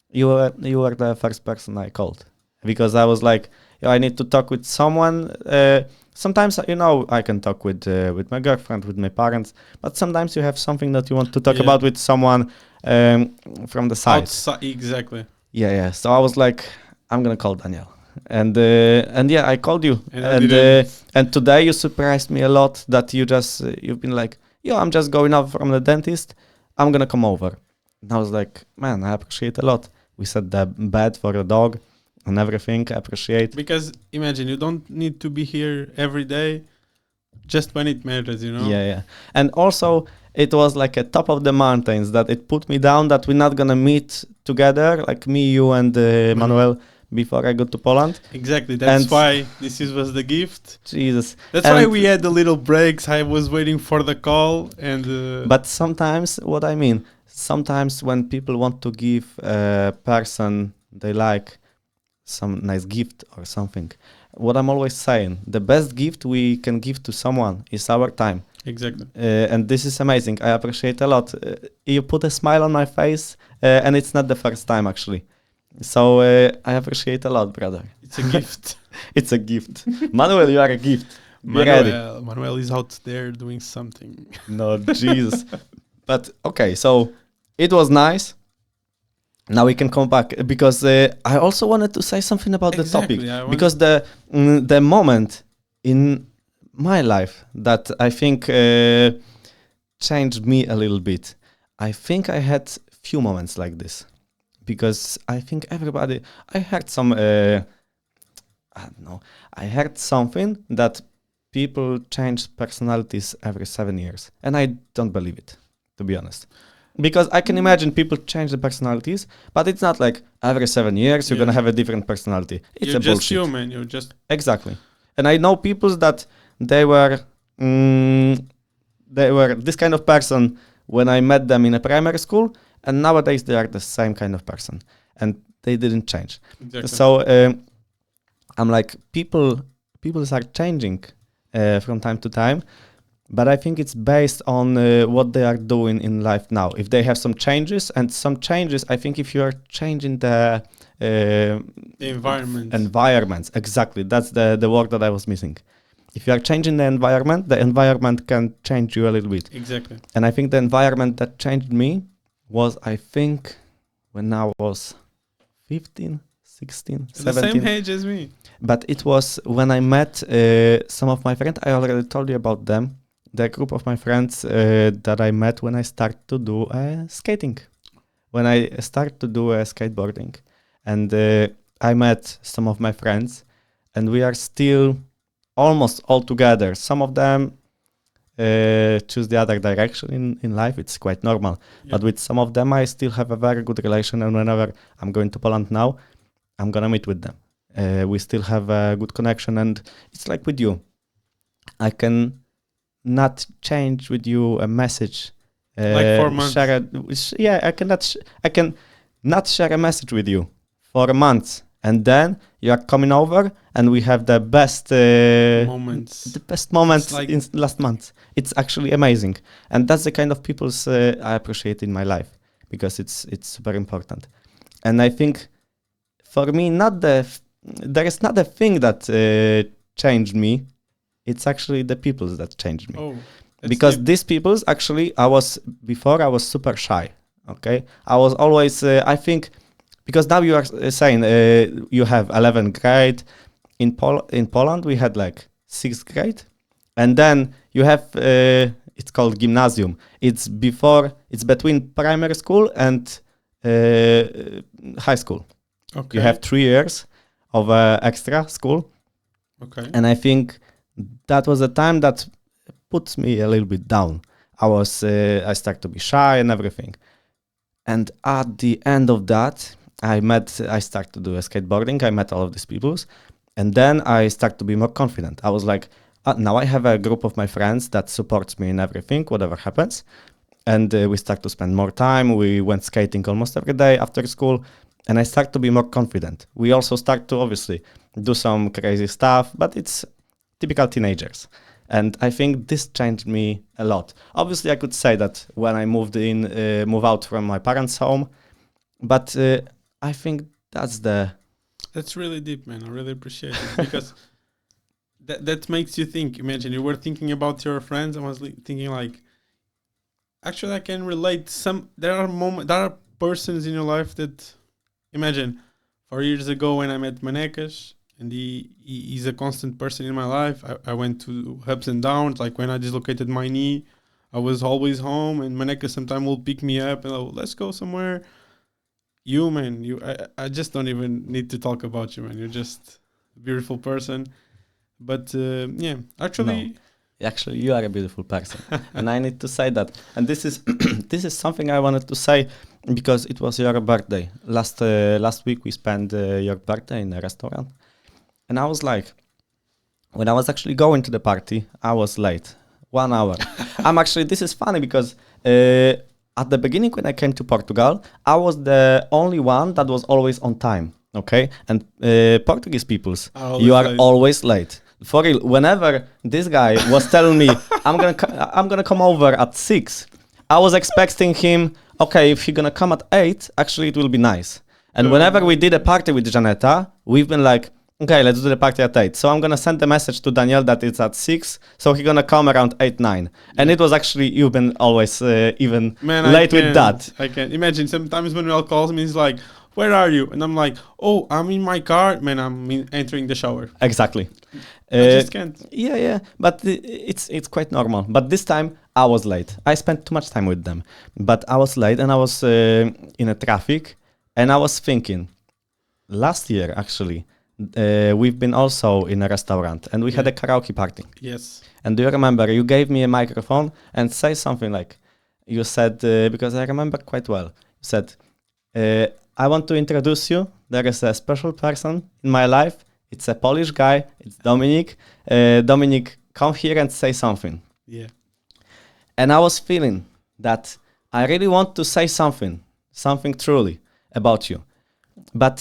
you were the first person I called. Because I was like, I need to talk with someone. Sometimes, I can talk with my girlfriend, with my parents. But sometimes you have something that you want to talk about with someone from the side. Outside, exactly. Yeah. So I was like, I'm going to call Daniel. And yeah, I called you. And today you surprised me a lot that you've been like, I'm just going out from the dentist. I'm going to come over. And I was like, man, I appreciate a lot. We set the bed for the dog and everything. I appreciate. Because imagine, you don't need to be here every day, just when it matters, Yeah. And also, it was like a top of the mountains that it put me down that we're not going to meet together, like me, you, and Manuel, before I go to Poland. Exactly. That's why this was the gift. Jesus. That's why we had the little breaks. I was waiting for the call. But sometimes, what I mean, sometimes when people want to give a person they like some nice gift or something, what I'm always saying, the best gift we can give to someone is our time. Exactly. And this is amazing. I appreciate a lot. You put a smile on my face, and it's not the first time, actually. So I appreciate a lot, brother. It's a gift. It's a gift. Manuel, you are a gift. Manuel is out there doing something. No, Jesus. But, okay, so it was nice. Now we can come back because I also wanted to say something about the topic. Because the moment in my life that I think changed me a little bit, I think I had few moments like this. Because I think I heard I heard something that people change personalities every 7 years. And I don't believe it, to be honest. Because I can imagine people change the personalities, but it's not like every 7 years you're going to have a different personality. It's you're a just bullshit. human. You're just... Exactly. And I know people that they were this kind of person when I met them in a primary school, and nowadays they are the same kind of person, and they didn't change. Exactly. So I'm like, people are changing from time to time, but I think it's based on what they are doing in life now. If they have some changes, I think if you are changing the environments, exactly, that's the word that I was missing. If you are changing the environment can change you a little bit. Exactly. And I think the environment that changed me was, I think, when I was 15, 16, 17. The same age as me. But it was when I met some of my friends. I already told you about them. The group of my friends that I met when I started to do skating. When I started to do skateboarding. And I met some of my friends. And we are still almost all together. Some of them choose the other direction in life. It's quite normal. Yeah. But with some of them, I still have a very good relation. And whenever I'm going to Poland now, I'm going to meet with them. We still have a good connection. And it's like with you. I can not change with you a message. Like 4 months. I can not share a message with you for a month. And then you are coming over and we have the best moments. The best moments like in last month. It's actually amazing. And that's the kind of people I appreciate in my life because it's super important. And I think for me, there is not a thing that changed me. It's actually the people that changed me. Oh, because these people actually, I was super shy. Okay. I was always, I think, because now you are saying you have 11th grade. In Poland, we had like 6th grade. And then you have, it's called gymnasium. It's between primary school and high school. Okay. You have 3 years of extra school. Okay. And I think that was a time that puts me a little bit down. I started to be shy and everything. And at the end of that, I started to do skateboarding. I met all of these people. And then I started to be more confident. I was like, now I have a group of my friends that supports me in everything, whatever happens. And we start to spend more time. We went skating almost every day after school. And I start to be more confident. We also start to obviously do some crazy stuff, but it's typical teenagers. And I think this changed me a lot. Obviously, I could say that when I moved out from my parents' home, but I think That's really deep, man. I really appreciate it because that makes you think. Imagine you were thinking about your friends. I was thinking like, actually, I can relate. There are persons in your life that, imagine, 4 years ago when I met Manecas, and he's a constant person in my life. I went to ups and downs. Like when I dislocated my knee, I was always home, and Manecas sometimes will pick me up and let's go somewhere. You, man, I just don't even need to talk about you, man. You're just a beautiful person. But yeah, actually, Actually, you are a beautiful person, and I need to say that. And this is this is something I wanted to say because it was your birthday. Last week we spent your birthday in a restaurant, and I was like, when I was actually going to the party, I was late, 1 hour. This is funny because at the beginning when I came to Portugal, I was the only one that was always on time. Okay, and Portuguese peoples, you are always late. For real, whenever this guy was telling me, I'm gonna come over at 6, I was expecting him, okay, if he's gonna come at 8, actually it will be nice. And whenever we did a party with Janeta, we've been like, okay, let's do the party at 8. So I'm gonna send a message to Daniel that it's at 6, so he's gonna come around 8, 9. And it was actually, you've been always even late with that. I can imagine sometimes Manuel calls me, he's like, where are you? And I'm like, oh, I'm in my car. Man, I'm entering the shower. Exactly. I just can't. Yeah. But it's quite normal. But this time I was late. I spent too much time with them. But I was late and I was in a traffic. And I was thinking, last year actually, we've been also in a restaurant and we had a karaoke party. Yes. And do you remember, you gave me a microphone and say something like, you said, because I remember quite well, you said, I want to introduce you. There is a special person in my life. It's a Polish guy. It's Dominic. Dominic, come here and say something. Yeah. And I was feeling that I really want to say something truly about you. But,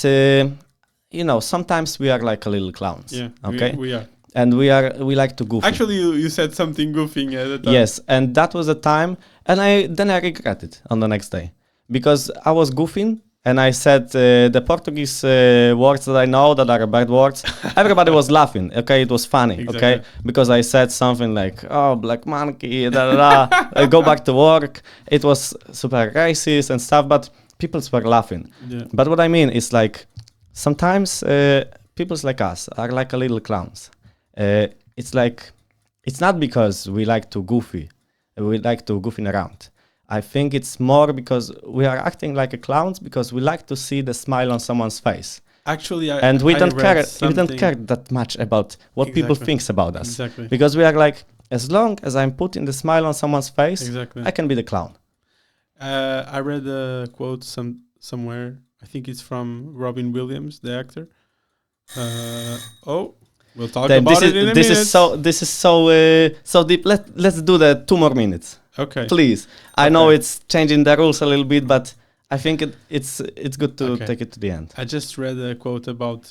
sometimes we are like a little clowns. Yeah, okay? we are. And we like to goof. Actually, you said something goofing at the time. Yes, and that was the time. And I regretted on the next day. Because I was goofing. And I said the Portuguese words that I know that are bad words. Everybody was laughing. Okay, it was funny. Exactly. Okay, because I said something like, "Oh, black monkey," I go back to work. It was super racist and stuff, but people were laughing. Yeah. But what I mean is like sometimes people like us are like a little clowns. It's like it's not because we like to goofing around. I think it's more because we are acting like clowns because we like to see the smile on someone's face. Actually, we don't care that much about what people think about us. Exactly. Because we are like, as long as I'm putting the smile on someone's face, Exactly. I can be the clown. I read a quote somewhere. I think it's from Robin Williams, the actor. We'll talk about it in a minute. This is so deep. Let's do the 2 more minutes. Okay. Please. I know it's changing the rules a little bit, but I think it's good to take it to the end. I just read a quote about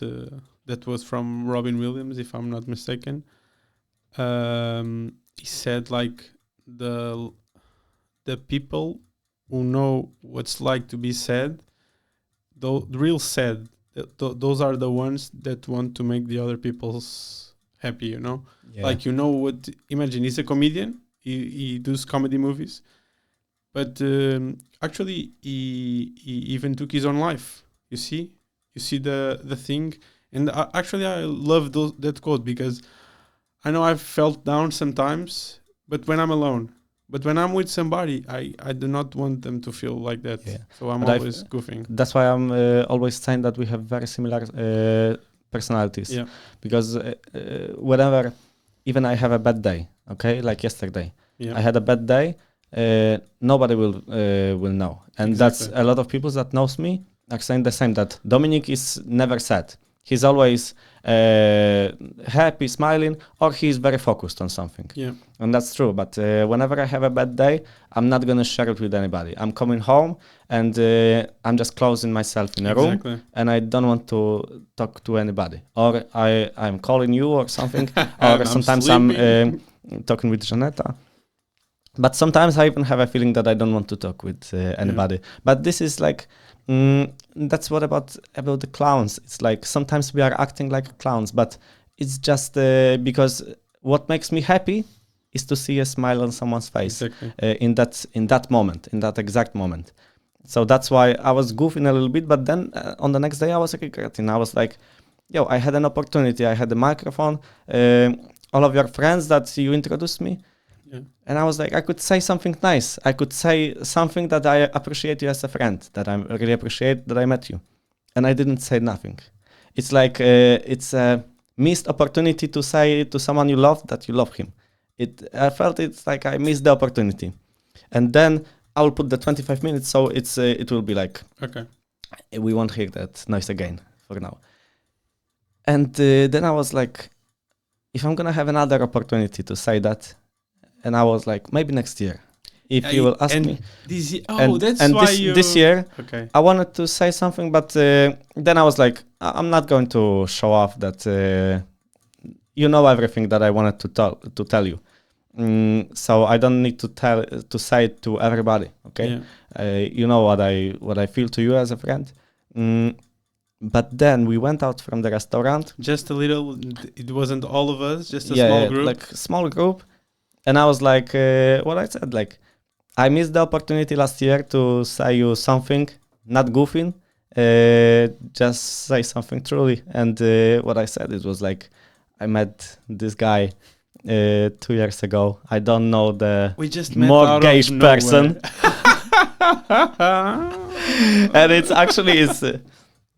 that was from Robin Williams, if I'm not mistaken. He said like the people who know what's like to be sad, the real sad, those are the ones that want to make the other people's happy, you know? Yeah. Like, imagine he's a comedian. He does comedy movies, but actually he even took his own life. You see the thing, and actually I love that quote because I know I've felt down sometimes, but when I'm alone. But when I'm with somebody, I do not want them to feel like that. Yeah. So I'm But always goofing. That's why I'm always saying that we have very similar personalities. Yeah. Because whenever, even I have a bad day, okay, like yesterday, Yeah. I had a bad day. Nobody will know, and that's Exactly. a lot of people that knows me are saying the same. That Dominic is never sad. He's always happy, smiling, or he's very focused on something. Yeah. And that's true. But whenever I have a bad day, I'm not gonna share it with anybody. I'm coming home and I'm just closing myself in a room, Exactly. and I don't want to talk to anybody. Or I'm calling you or something, or I'm sometimes I'm sleeping. talking with Janeta. But sometimes I even have a feeling that I don't want to talk with anybody. But this is like, that's what about the clowns. It's like sometimes we are acting like clowns, but it's just because what makes me happy is to see a smile on someone's face Exactly. in that moment, in that exact moment. So that's why I was goofing a little bit, but then on the next day I was regretting. I was like, yo, I had an opportunity. I had a microphone. All of your friends that you introduced me. Yeah. And I was like, I could say something nice. I could say something that I appreciate you as a friend, that I really appreciate that I met you. And I didn't say nothing. It's like it's a missed opportunity to say to someone you love that you love him. I felt it's like I missed the opportunity. And then I will put the 25 minutes, so it will be like, Okay. we won't hear that noise again for now. And then I was like, if I'm gonna have another opportunity to say that, and I was like, maybe next year, if you will ask me. This year, And why this year, Okay. I wanted to say something, but then I was like, I'm not going to show off that you know everything that I wanted to tell you. So I don't need to say it to everybody. Okay, Yeah. you know what I feel to you as a friend. But then we went out from the restaurant. Just a little. It wasn't all of us. Just a Yeah, small group. like small group. And I was like, what I said, like, I missed the opportunity last year to say you something, not goofing, just say something truly. And what I said, it was like, I met this guy 2 years ago. I don't know the We just met out of mortgage nowhere. person. And it's actually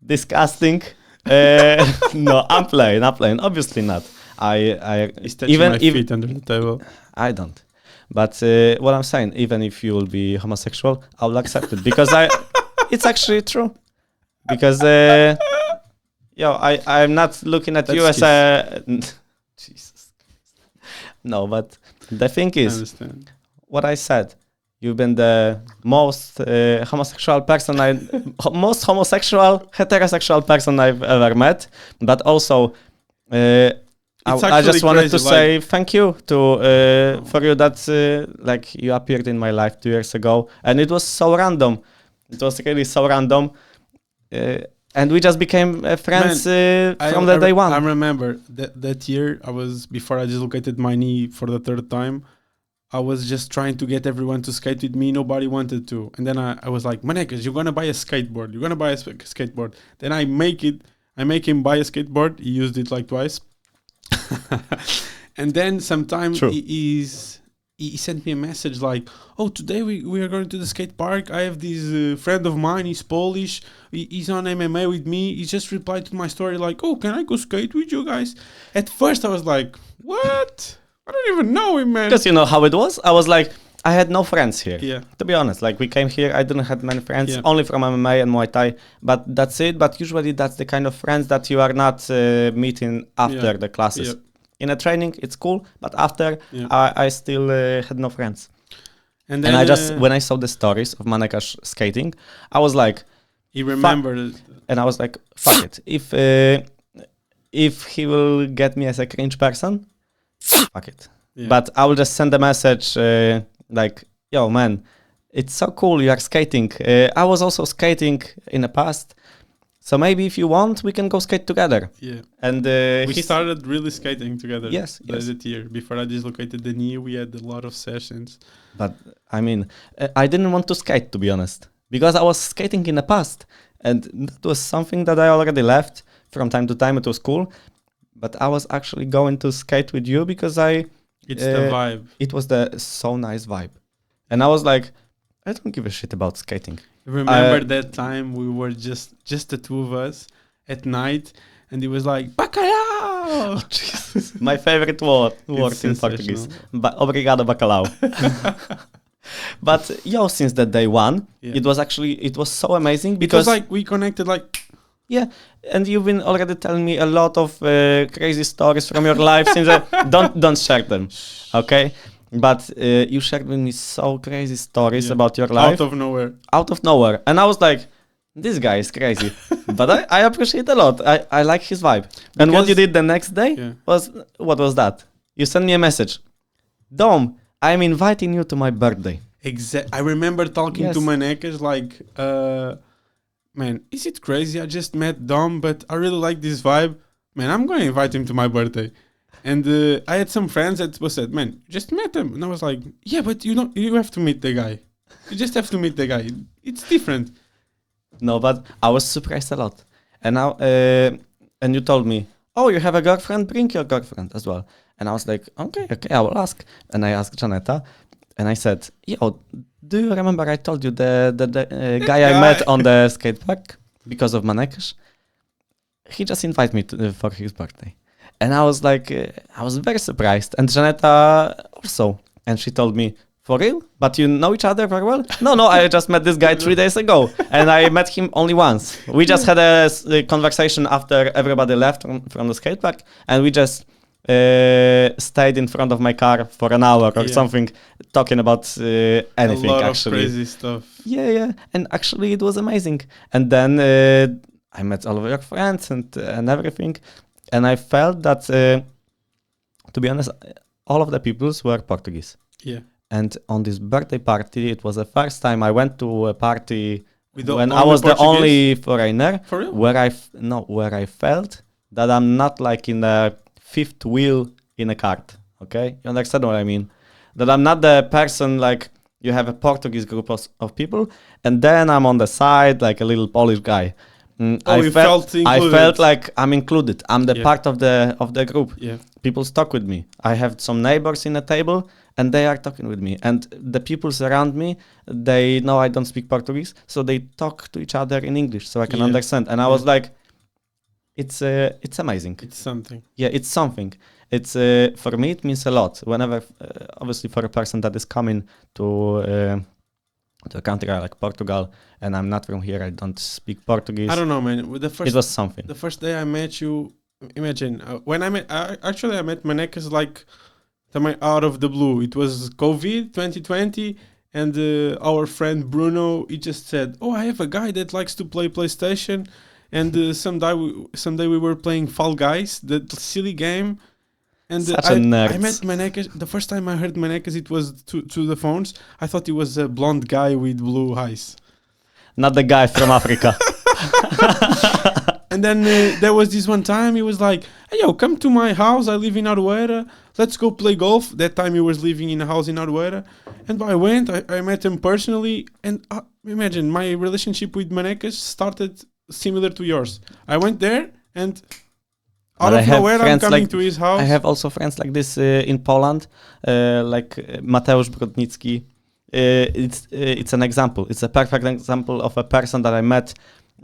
disgusting. No, I'm playing. Obviously not. He's touching my feet under the table. I don't. But what I'm saying, even if you will be homosexual, I will accept it because it's actually true. Because I'm not looking at you as a Jesus. No, but the thing I is, understand. what I said. You've been the most homosexual person, most homosexual, heterosexual person I've ever met. But also, I just wanted to say thank you for you that like you appeared in my life 2 years ago, and it was so random. It was really so random, and we just became friends from the day one. I remember that year. Before I dislocated my knee for the third time. I was just trying to get everyone to skate with me. Nobody wanted to. And then I was like, Manekas, you're going to buy a skateboard. You're going to buy a skateboard. Then I make him buy a skateboard. He used it like twice. And then sometimes he sent me a message like, oh, today we are going to the skate park. I have this friend of mine. He's Polish. He's on MMA with me. He just replied to my story like, oh, can I go skate with you guys? At first I was like, what? I don't even know him, man. Because you know how it was? I was like, I had no friends here. Yeah. To be honest, like we came here, I didn't have many friends, Yeah. only from MMA and Muay Thai. But that's it. But usually that's the kind of friends that you are not meeting after the classes. Yeah. In a training, it's cool. But after, I still had no friends. And then I just, when I saw the stories of Manekas skating, I was like... He remembered it. And I was like, fuck it. If he will get me as a cringe person... fuck it. Yeah. But I will just send a message like, yo, man, it's so cool you are skating. I was also skating in the past. So maybe if you want, we can go skate together. Yeah. And we started really skating together. Yes. That year. Before I dislocated the knee, we had a lot of sessions. But I mean, I didn't want to skate, to be honest, because I was skating in the past. And that was something that I already left from time to time. It was cool. but I was actually going to skate with you because It's the vibe. it was the so nice vibe. And I was like, I don't give a shit about skating. Remember that time we were just the two of us at night, and it was like bacalhau. Jesus. My favorite word in sensational. Portuguese. Obrigado, bacalhau. But since the day one, Yeah. it was so amazing Because because like we connected like yeah, and you've been already telling me a lot of crazy stories from your life since don't share them, okay? But you shared with me so crazy stories about your life out of nowhere. and I was like, this guy is crazy, but I appreciate a lot. I like his vibe. And what you did the next day what was that? You sent me a message, Dom, I'm inviting you to my birthday. I remember talking to Yes. Manecas like, man, is it crazy? I just met Dom, but I really like this vibe. Man, I'm going to invite him to my birthday. And I had some friends that said, man, just met him. And I was like, yeah, but you have to meet the guy. You just have to meet the guy. It's different. No, but I was surprised a lot. And now, and you told me, oh, you have a girlfriend? Bring your girlfriend as well. And I was like, okay, I will ask. And I asked Janetta, and I said, yo, do you remember I told you the guy I met on the skate park because of Manekes? He just invited me for his birthday. And I was like, I was very surprised. And Janetta also. And she told me, for real? But you know each other very well? No, I just met this guy 3 days ago. And I met him only once. We just had a conversation after everybody left from the skate park. And we just stayed in front of my car for an hour or something, talking about anything, a lot actually. Of crazy stuff. Yeah. And actually it was amazing. And then I met all of your friends and everything. And I felt that, to be honest, all of the peoples were Portuguese. Yeah. And on this birthday party, it was the first time I went to a party when I only was the Portuguese? only foreigner. For real? Where I felt that I'm not like in the fifth wheel in a cart. Okay, you understand what I mean? That I'm not the person like you have a Portuguese group of people, and then I'm on the side like a little Polish guy. You felt included. I felt like I'm included. I'm the Yeah. part of the group. Yeah. People talk with me. I have some neighbors in a table, and they are talking with me. And the people around me, they know I don't speak Portuguese, so they talk to each other in English, so I can understand. And I was like, it's amazing. It's something. Yeah, it's something. It's for me, it means a lot. Whenever, obviously, for a person that is coming to a country like Portugal, and I'm not from here, I don't speak Portuguese. I don't know, man. It was something. The first day I met you, imagine when I met Manecas like out of the blue. It was COVID 2020, and our friend Bruno, he just said, "Oh, I have a guy that likes to play PlayStation," and someday we were playing Fall Guys, the silly game. And Such a nerd. I met Manecas. The first time I heard Manecas, it was to the phones. I thought he was a blonde guy with blue eyes. Not the guy from Africa. And then there was this one time he was like, "Hey, yo, come to my house. I live in Aroeira. Let's go play golf." That time he was living in a house in Aroeira. And I went. I met him personally. And imagine, my relationship with Manecas started similar to yours. I went there and out of nowhere I'm coming to his house. I have also friends like this in Poland, like Mateusz Brodnicki. It's an example. It's a perfect example of a person that I met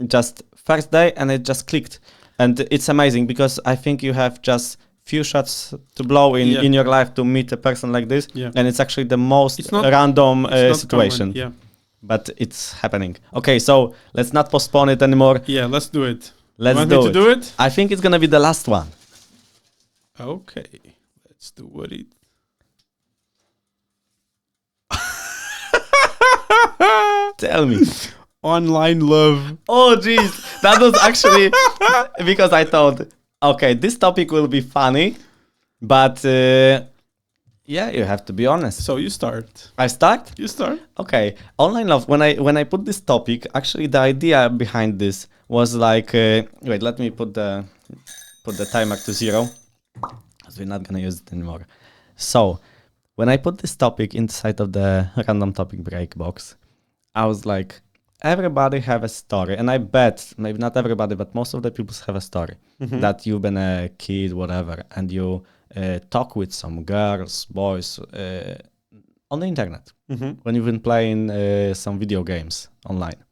just first day and it just clicked. And it's amazing because I think you have just few shots to blow in your life to meet a person like this. Yeah. And it's actually the most random situation. Yeah. But it's happening. Okay, so let's not postpone it anymore. Yeah, let's do it. Let's Want me to do it? I think it's gonna be the last one. Okay, let's do it. Tell me. Online love. Oh, jeez. That was actually because I thought, okay, this topic will be funny, but yeah, you have to be honest. So you start. I start? You start. Okay. Online love. When I put this topic, actually the idea behind this was like, wait, let me put the timer to 0, because we're not gonna use it anymore. So when I put this topic inside of the random topic break box, I was like, everybody have a story, and I bet maybe not everybody, but most of the people have a story that you've been a kid, whatever, and you talk with some girls, boys on the internet when you've been playing some video games online.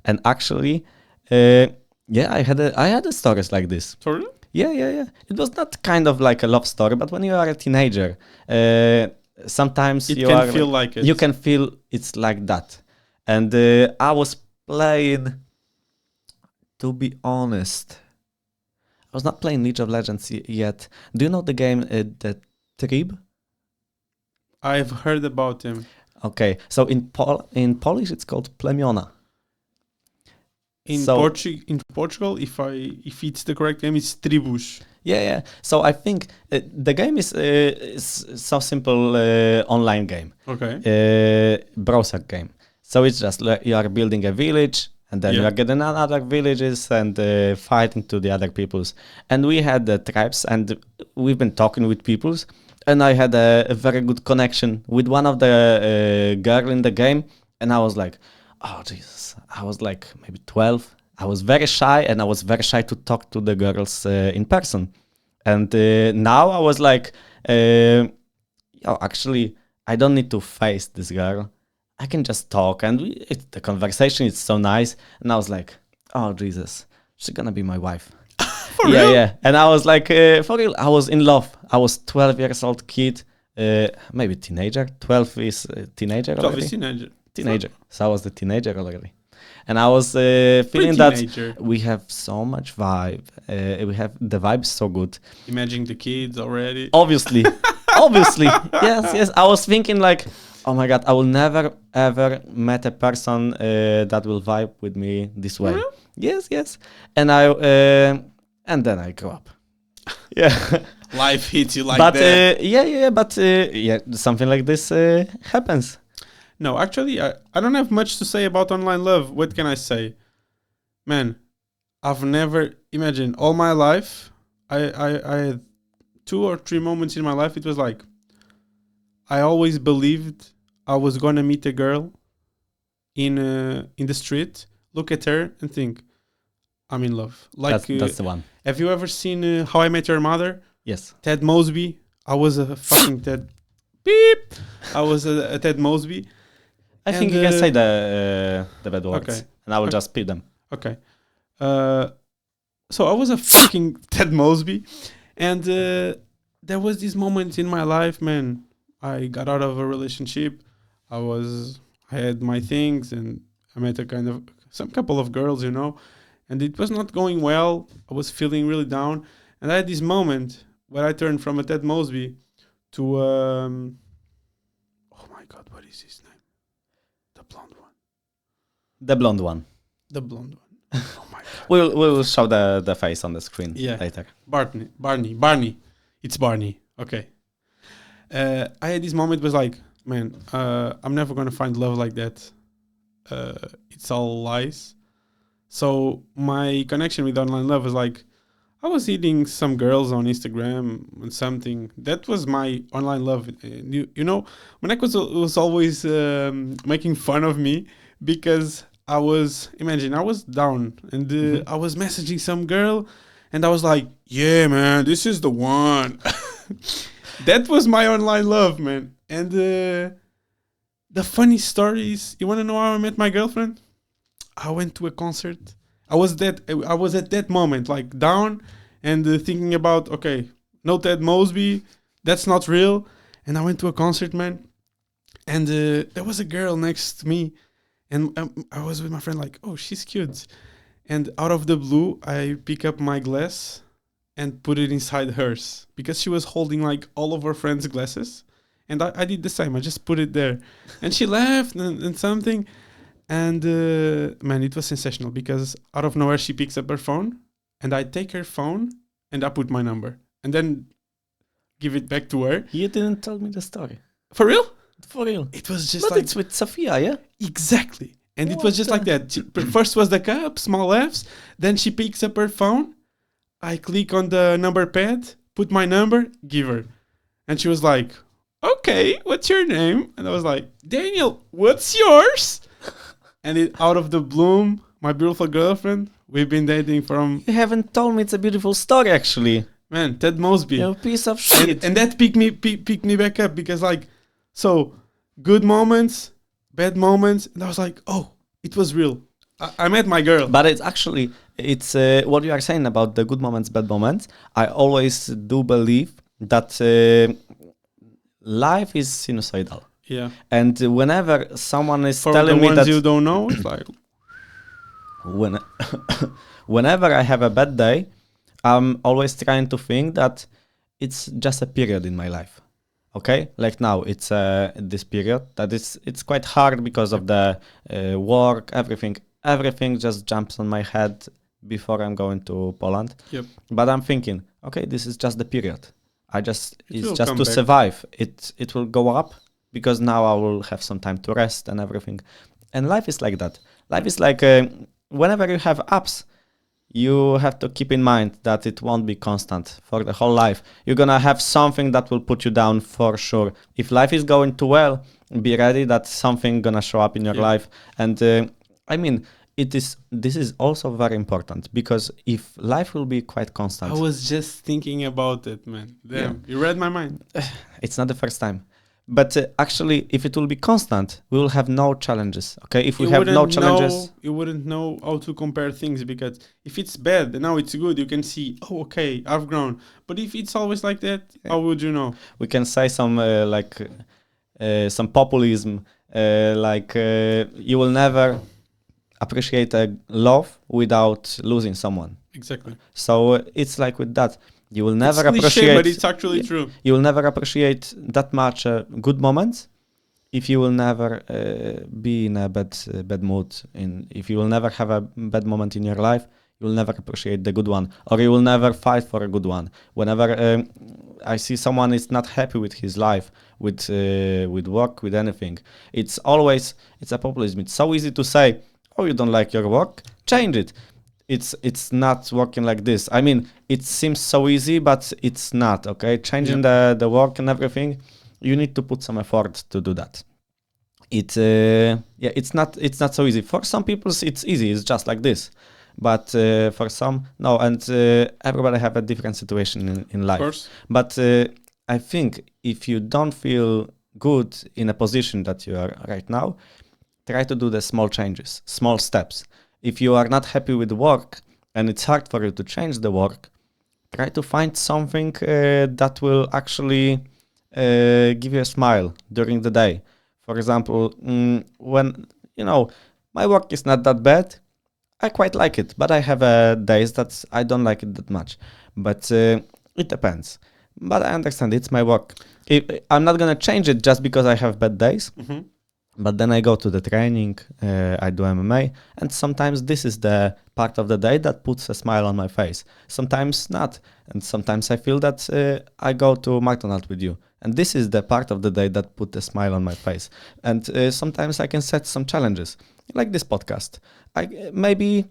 And actually, I had a stories like this. Sorry? Yeah. It was not kind of like a love story, but when you are a teenager, sometimes It you can feel like it. You can feel it's like that. And I was playing, to be honest, I was not playing League of Legends yet. Do you know the game, the Trib? I've heard about him. Okay, so in Polish it's called plemiona. In Portugal, if it's the correct name, it's tribus. Yeah. So I think the game is so simple online game. Okay. Browser game. So it's just like you are building a village, and then you are getting other villages and fighting to the other peoples. And we had the tribes, and we've been talking with peoples. And I had a very good connection with one of the girl in the game, and I was like, oh Jesus! I was like maybe 12. I was very shy, and I was very shy to talk to the girls in person. And now I was like, actually, I don't need to face this girl. I can just talk, and the conversation is so nice. And I was like, oh Jesus, she's gonna be my wife. For real? Yeah. And I was like, for real, I was in love. I was 12 years old kid, maybe teenager. 12 is teenager 12 already. is teenager. Teenager. So I was the teenager already. And I was feeling that Pre-teenager. we have so much vibe. We have the vibe so good. Imagine the kids already. Obviously. Yes. I was thinking like, oh my God, I will never ever met a person that will vibe with me this way. Really? Yes. And then I grew up. Yeah. Life hits you like But that. something like this happens. No, actually, I don't have much to say about online love. What can I say? Man, I've never imagined all my life. I had 2 or 3 moments in my life. It was like, I always believed I was going to meet a girl in the street, look at her and think, I'm in love. Like That's the one. Have you ever seen How I Met Your Mother? Yes. Ted Mosby. I was a fucking Ted. Beep. I was a Ted Mosby. I think you can say the bad words, Okay. and I will just speed them. Okay. So I was a fucking Ted Mosby, and there was this moment in my life, man. I got out of a relationship. I had my things, and I met some couple of girls, and it was not going well. I was feeling really down, and I had this moment where I turned from a Ted Mosby to oh my God, what is his name? The blonde one. The blonde one. The blonde one. Oh my God. We'll show the face on the screen later. Barney. It's Barney. Okay. I had this moment was like, man, I'm never gonna find love like that. It's all lies. So my connection with online love was like, I was eating some girls on Instagram and something. That was my online love. When I was always making fun of me because I was down and I was messaging some girl and I was like, yeah, man, this is the one. That was my online love, man. And the funny stories, you want to know how I met my girlfriend? I went to a concert. I was at that moment, like down and thinking about, okay, no Ted Mosby, that's not real. And I went to a concert, man. And there was a girl next to me. And I was with my friend like, oh, she's cute. And out of the blue, I pick up my glass and put it inside hers. Because she was holding like all of her friends' glasses. And I did the same. I just put it there. And she laughed and something. And man, it was sensational because out of nowhere she picks up her phone and I take her phone and I put my number and then give it back to her. You didn't tell me the story. For real? For real. It was just but like... it's with Sophia, yeah? Exactly. And it was just like that. First was the cup, small Fs. Then she picks up her phone. I click on the number pad, put my number, give her. And she was like, okay, what's your name? And I was like, Daniel, what's yours? And out of the bloom, my beautiful girlfriend, we've been dating from, You haven't told me it's a beautiful story, actually. man, Ted Mosby. You piece of shit. And that picked me back up because like, so good moments, bad moments, and I was like, oh, it was real. I met my girl. But it's actually, it's what you are saying about the good moments, bad moments. I always do believe that life is sinusoidal. Yeah. And whenever someone is For telling the me ones that you don't know, it's like, when, whenever I have a bad day, I'm always trying to think that it's just a period in my life. Okay, like now it's this period that it's quite hard because of the work, everything just jumps on my head before I'm going to Poland. yep. But I'm thinking, okay, this is just the period. It's will just come to back. survive. It will go up because now I will have some time to rest and everything. And life is like that. Life is like whenever you have ups, you have to keep in mind that it won't be constant for the whole life. You're gonna have something that will put you down for sure. If life is going too well, be ready that something gonna show up in your Yeah. life. And I mean, this is also very important because if life will be quite constant, I was just thinking about it, man. Damn, you read my mind. it's not the first time. But actually, if it will be constant, we will have no challenges. Okay, if we You have no wouldn't challenges, you wouldn't know how to compare things because if it's bad and now it's good, you can see, oh, okay, I've grown. But if it's always like that, how would you know? we can say some some populism, you will never appreciate a love without losing someone. Exactly. So it's like with that, you will never it's cliche, appreciate. but it's actually Yeah. true. You will never appreciate that much good moments if you will never be in a bad mood. If you will never have a bad moment in your life, you will never appreciate the good one, or you will never fight for a good one. Whenever I see someone is not happy with his life, with work, with anything, it's a populism. It's so easy to say, oh, you don't like your work, change it. It's not working like this. I mean, it seems so easy, but it's not. Okay, changing the work and everything, you need to put some effort to do that. It's not so easy. For some people, it's easy. It's just like this. But for some, no. And everybody have a different situation in Of life. course. But I think if you don't feel good in a position that you are right now, try to do the small changes, small steps. If you are not happy with work and it's hard for you to change the work, try to find something that will actually give you a smile during the day. For example, when, my work is not that bad, I quite like it, but I have days that I don't like it that much. But it depends. But I understand it's my work. I'm not going to change it just because I have bad days. Mm-hmm. But then I go to the training, I do MMA, and sometimes this is the part of the day that puts a smile on my face. Sometimes not. And sometimes I feel that I go to McDonald's with you. And this is the part of the day that put a smile on my face. And sometimes I can set some challenges, like this podcast. Maybe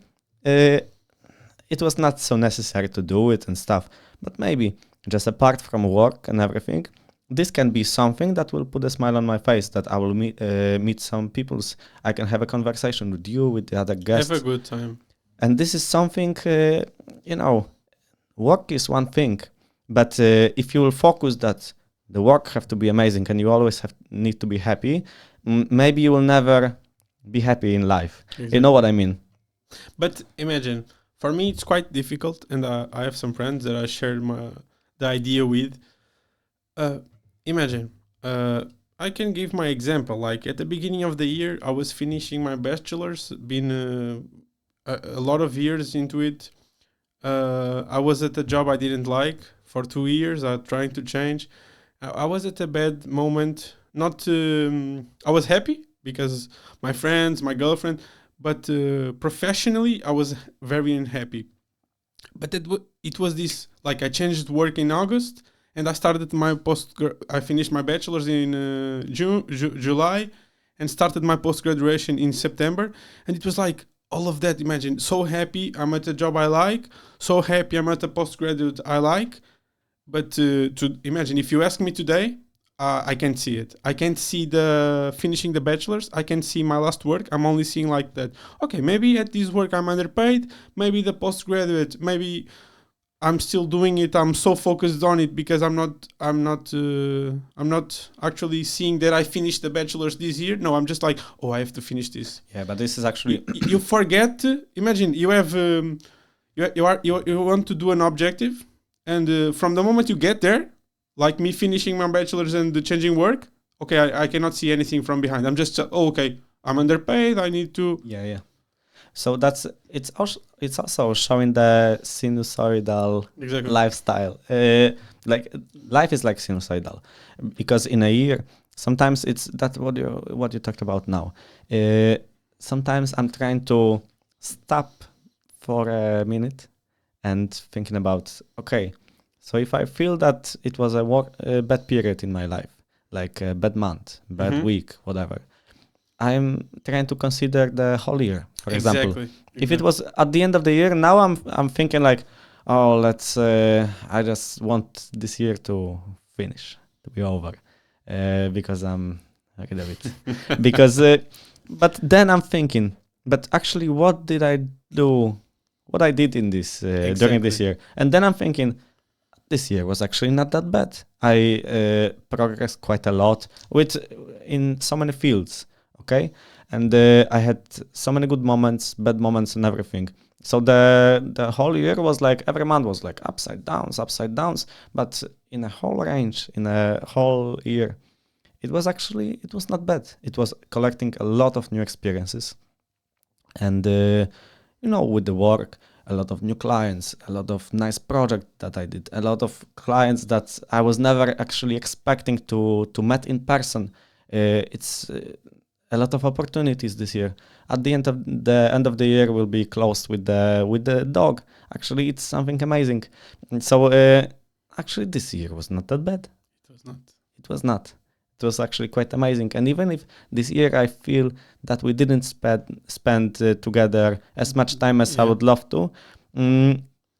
it was not so necessary to do it and stuff, but maybe just apart from work and everything, this can be something that will put a smile on my face, that I will meet some peoples. I can have a conversation with you, with the other guests. Have a good time. And this is something, work is one thing, but if you will focus that the work have to be amazing and you always need to be happy, maybe you will never be happy in life. Exactly. You know what I mean? But imagine, for me, it's quite difficult, and I have some friends that I shared the idea with. Imagine, I can give my example. Like at the beginning of the year, I was finishing my bachelor's, been a lot of years into it. I was at a job I didn't like for 2 years. I trying to change. I was at a bad moment. I was happy because my friends, my girlfriend, but professionally, I was very unhappy. But it was this, like I changed work in August. And I started I finished my bachelor's in July and started my post-graduation in September. And it was like all of that. Imagine, so happy I'm at a job I like, so happy I'm at a postgraduate I like. But to imagine, if you ask me today, I can't see it. I can't see the finishing the bachelor's. I can't see my last work. I'm only seeing like that. Okay, maybe at this work I'm underpaid. Maybe the postgraduate. Maybe I'm still doing it. I'm so focused on it because I'm not actually seeing that I finished the bachelor's this year. No, I'm just like, oh, I have to finish this. Yeah, but this is actually You forget. Imagine you have you want to do an objective, and from the moment you get there, like me finishing my bachelor's and changing work, okay, I cannot see anything from behind. I'm just okay, I'm underpaid. I need to. yeah. So it's also showing the sinusoidal Exactly. lifestyle. Like life is like sinusoidal, because in a year sometimes it's that what you talked about now. Sometimes I'm trying to stop for a minute and thinking about, okay, so if I feel that it was a bad period in my life, like a bad month, bad week, whatever, I'm trying to consider the whole year. For example, if it was at the end of the year, now I'm thinking like, oh, I just want this year to finish, to be over, because I'm like a bit, because, but then I'm thinking, but actually, what did I do? What I did in this during this year, and then I'm thinking, this year was actually not that bad. I progressed quite a lot in so many fields. Okay, and I had so many good moments, bad moments, and everything. So the whole year was like, every month was like upside downs, but in a whole range, in a whole year, it was not bad. It was collecting a lot of new experiences, and with the work, a lot of new clients, a lot of nice projects that I did, a lot of clients that I was never actually expecting to meet in person. It's a lot of opportunities this year. At the end of the year, will be closed with the dog. Actually, it's something amazing. And so actually, this year was not that bad. It was not. It was not. It was actually quite amazing. And even if this year I feel that we didn't spend together as much time as I would love to,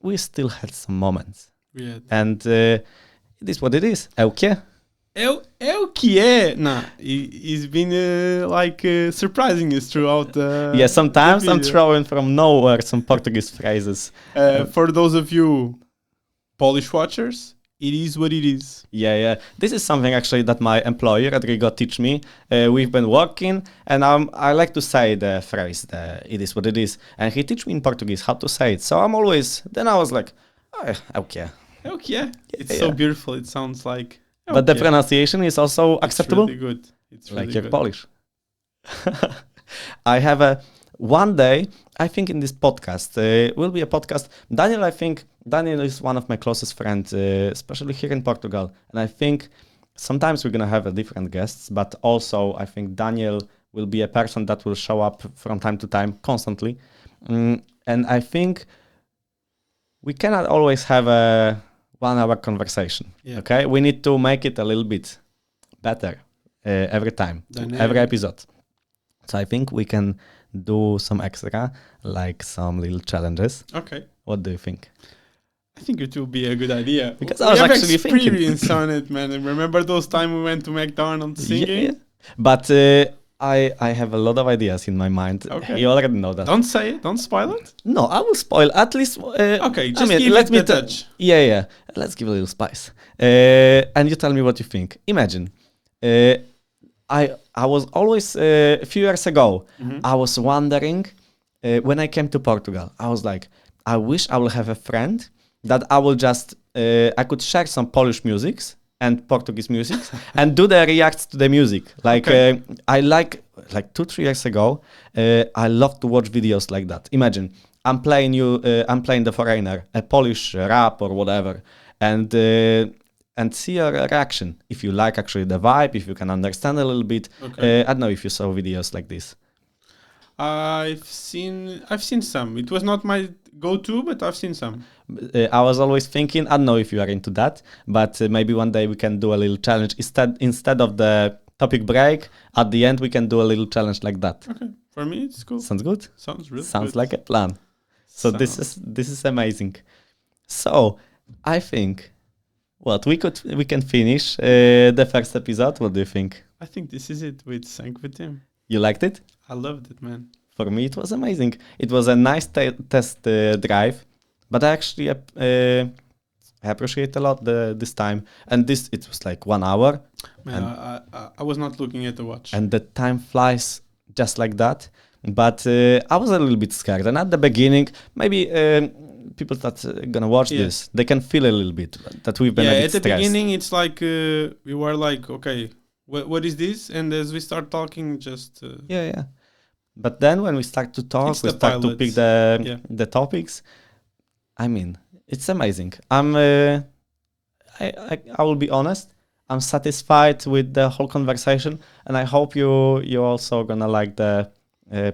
we still had some moments. And it is what it is. Okay. É o que é. No, he's been surprising us throughout the. Yeah, sometimes the I'm throwing from nowhere some Portuguese phrases. For those of you Polish watchers, it is what it is. Yeah. This is something actually that my employer Rodrigo teach me. We've been working, and I like to say the phrase, "It is what it is," and he teach me in Portuguese how to say it. So I'm always. Then I was like, oh, okay. Okay, it's so beautiful. It sounds like. But the pronunciation is also acceptable. It's really good. It's like really you're good. Polish. I have one day, I think in this podcast, will be a podcast. Daniel is one of my closest friends, especially here in Portugal. And I think sometimes we're going to have different guests, but also I think Daniel will be a person that will show up from time to time, constantly. And I think we cannot always have a 1 hour conversation. Yeah. Okay, we need to make it a little bit better every time, every episode. So I think we can do some extra, like some little challenges. Okay. What do you think? I think it will be a good idea. Because I was actually experience on it, man. Remember those times we went to McDonald's singing? Yeah. But I have a lot of ideas in my mind. Okay. You already know that. Don't say it. Don't spoil it. No, I will spoil at least. Okay, just give it a touch. Yeah. Let's give a little spice. And you tell me what you think. Imagine, I was always a few years ago. I was wondering when I came to Portugal. I was like, I wish I will have a friend that I will just I could share some Polish musics and Portuguese music and do the reacts to the music. Like I like 2-3 years ago, I loved to watch videos like that. Imagine I'm playing the Foreigner, a Polish rap or whatever, and see your reaction. If you like actually the vibe, if you can understand a little bit. I don't know if you saw videos like this. I've seen some. It was not my go-to, but I've seen some. I was always thinking, I don't know if you are into that, but maybe one day we can do a little challenge. Instead of the topic break, at the end we can do a little challenge like that. Okay, for me it's cool. Sounds good? Sounds really Sounds good. like a plan. So this is amazing. So I think What we can finish the first episode. What do you think? I think this is it with Sank with Tim. You liked it? I loved it, man. For me, it was amazing. It was a nice test drive, but I actually I appreciate a lot this time. And it was like 1 hour. Man, I was not looking at the watch. And the time flies just like that. But I was a little bit scared. And at the beginning, maybe people that are gonna watch this, they can feel a little bit that we've been a bit at the stressed. beginning, it's like we were like, okay, what is this? And as we start talking, just Yeah. But then when we start to talk, It's we the start to pick pilots. the topics. I mean, it's amazing. I will be honest. I'm satisfied with the whole conversation, and I hope you also gonna like the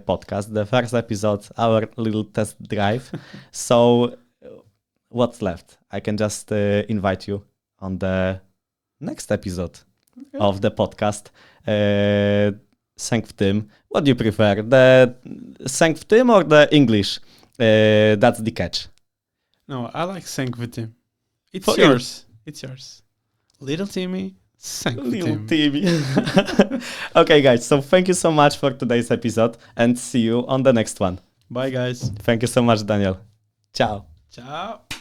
podcast, the first episode, our little test drive. So, what's left? I can just invite you on the next episode of the podcast. Sęk w tym. What do you prefer? The sęk w tym or the English? That's the catch. no, I like Sank with Tim. It's For yours. It's yours. Little Timmy, Sank with Tim. TV. Okay, guys. So thank you so much for today's episode, and see you on the next one. Bye, guys. Thank you so much, Daniel. Ciao. Ciao.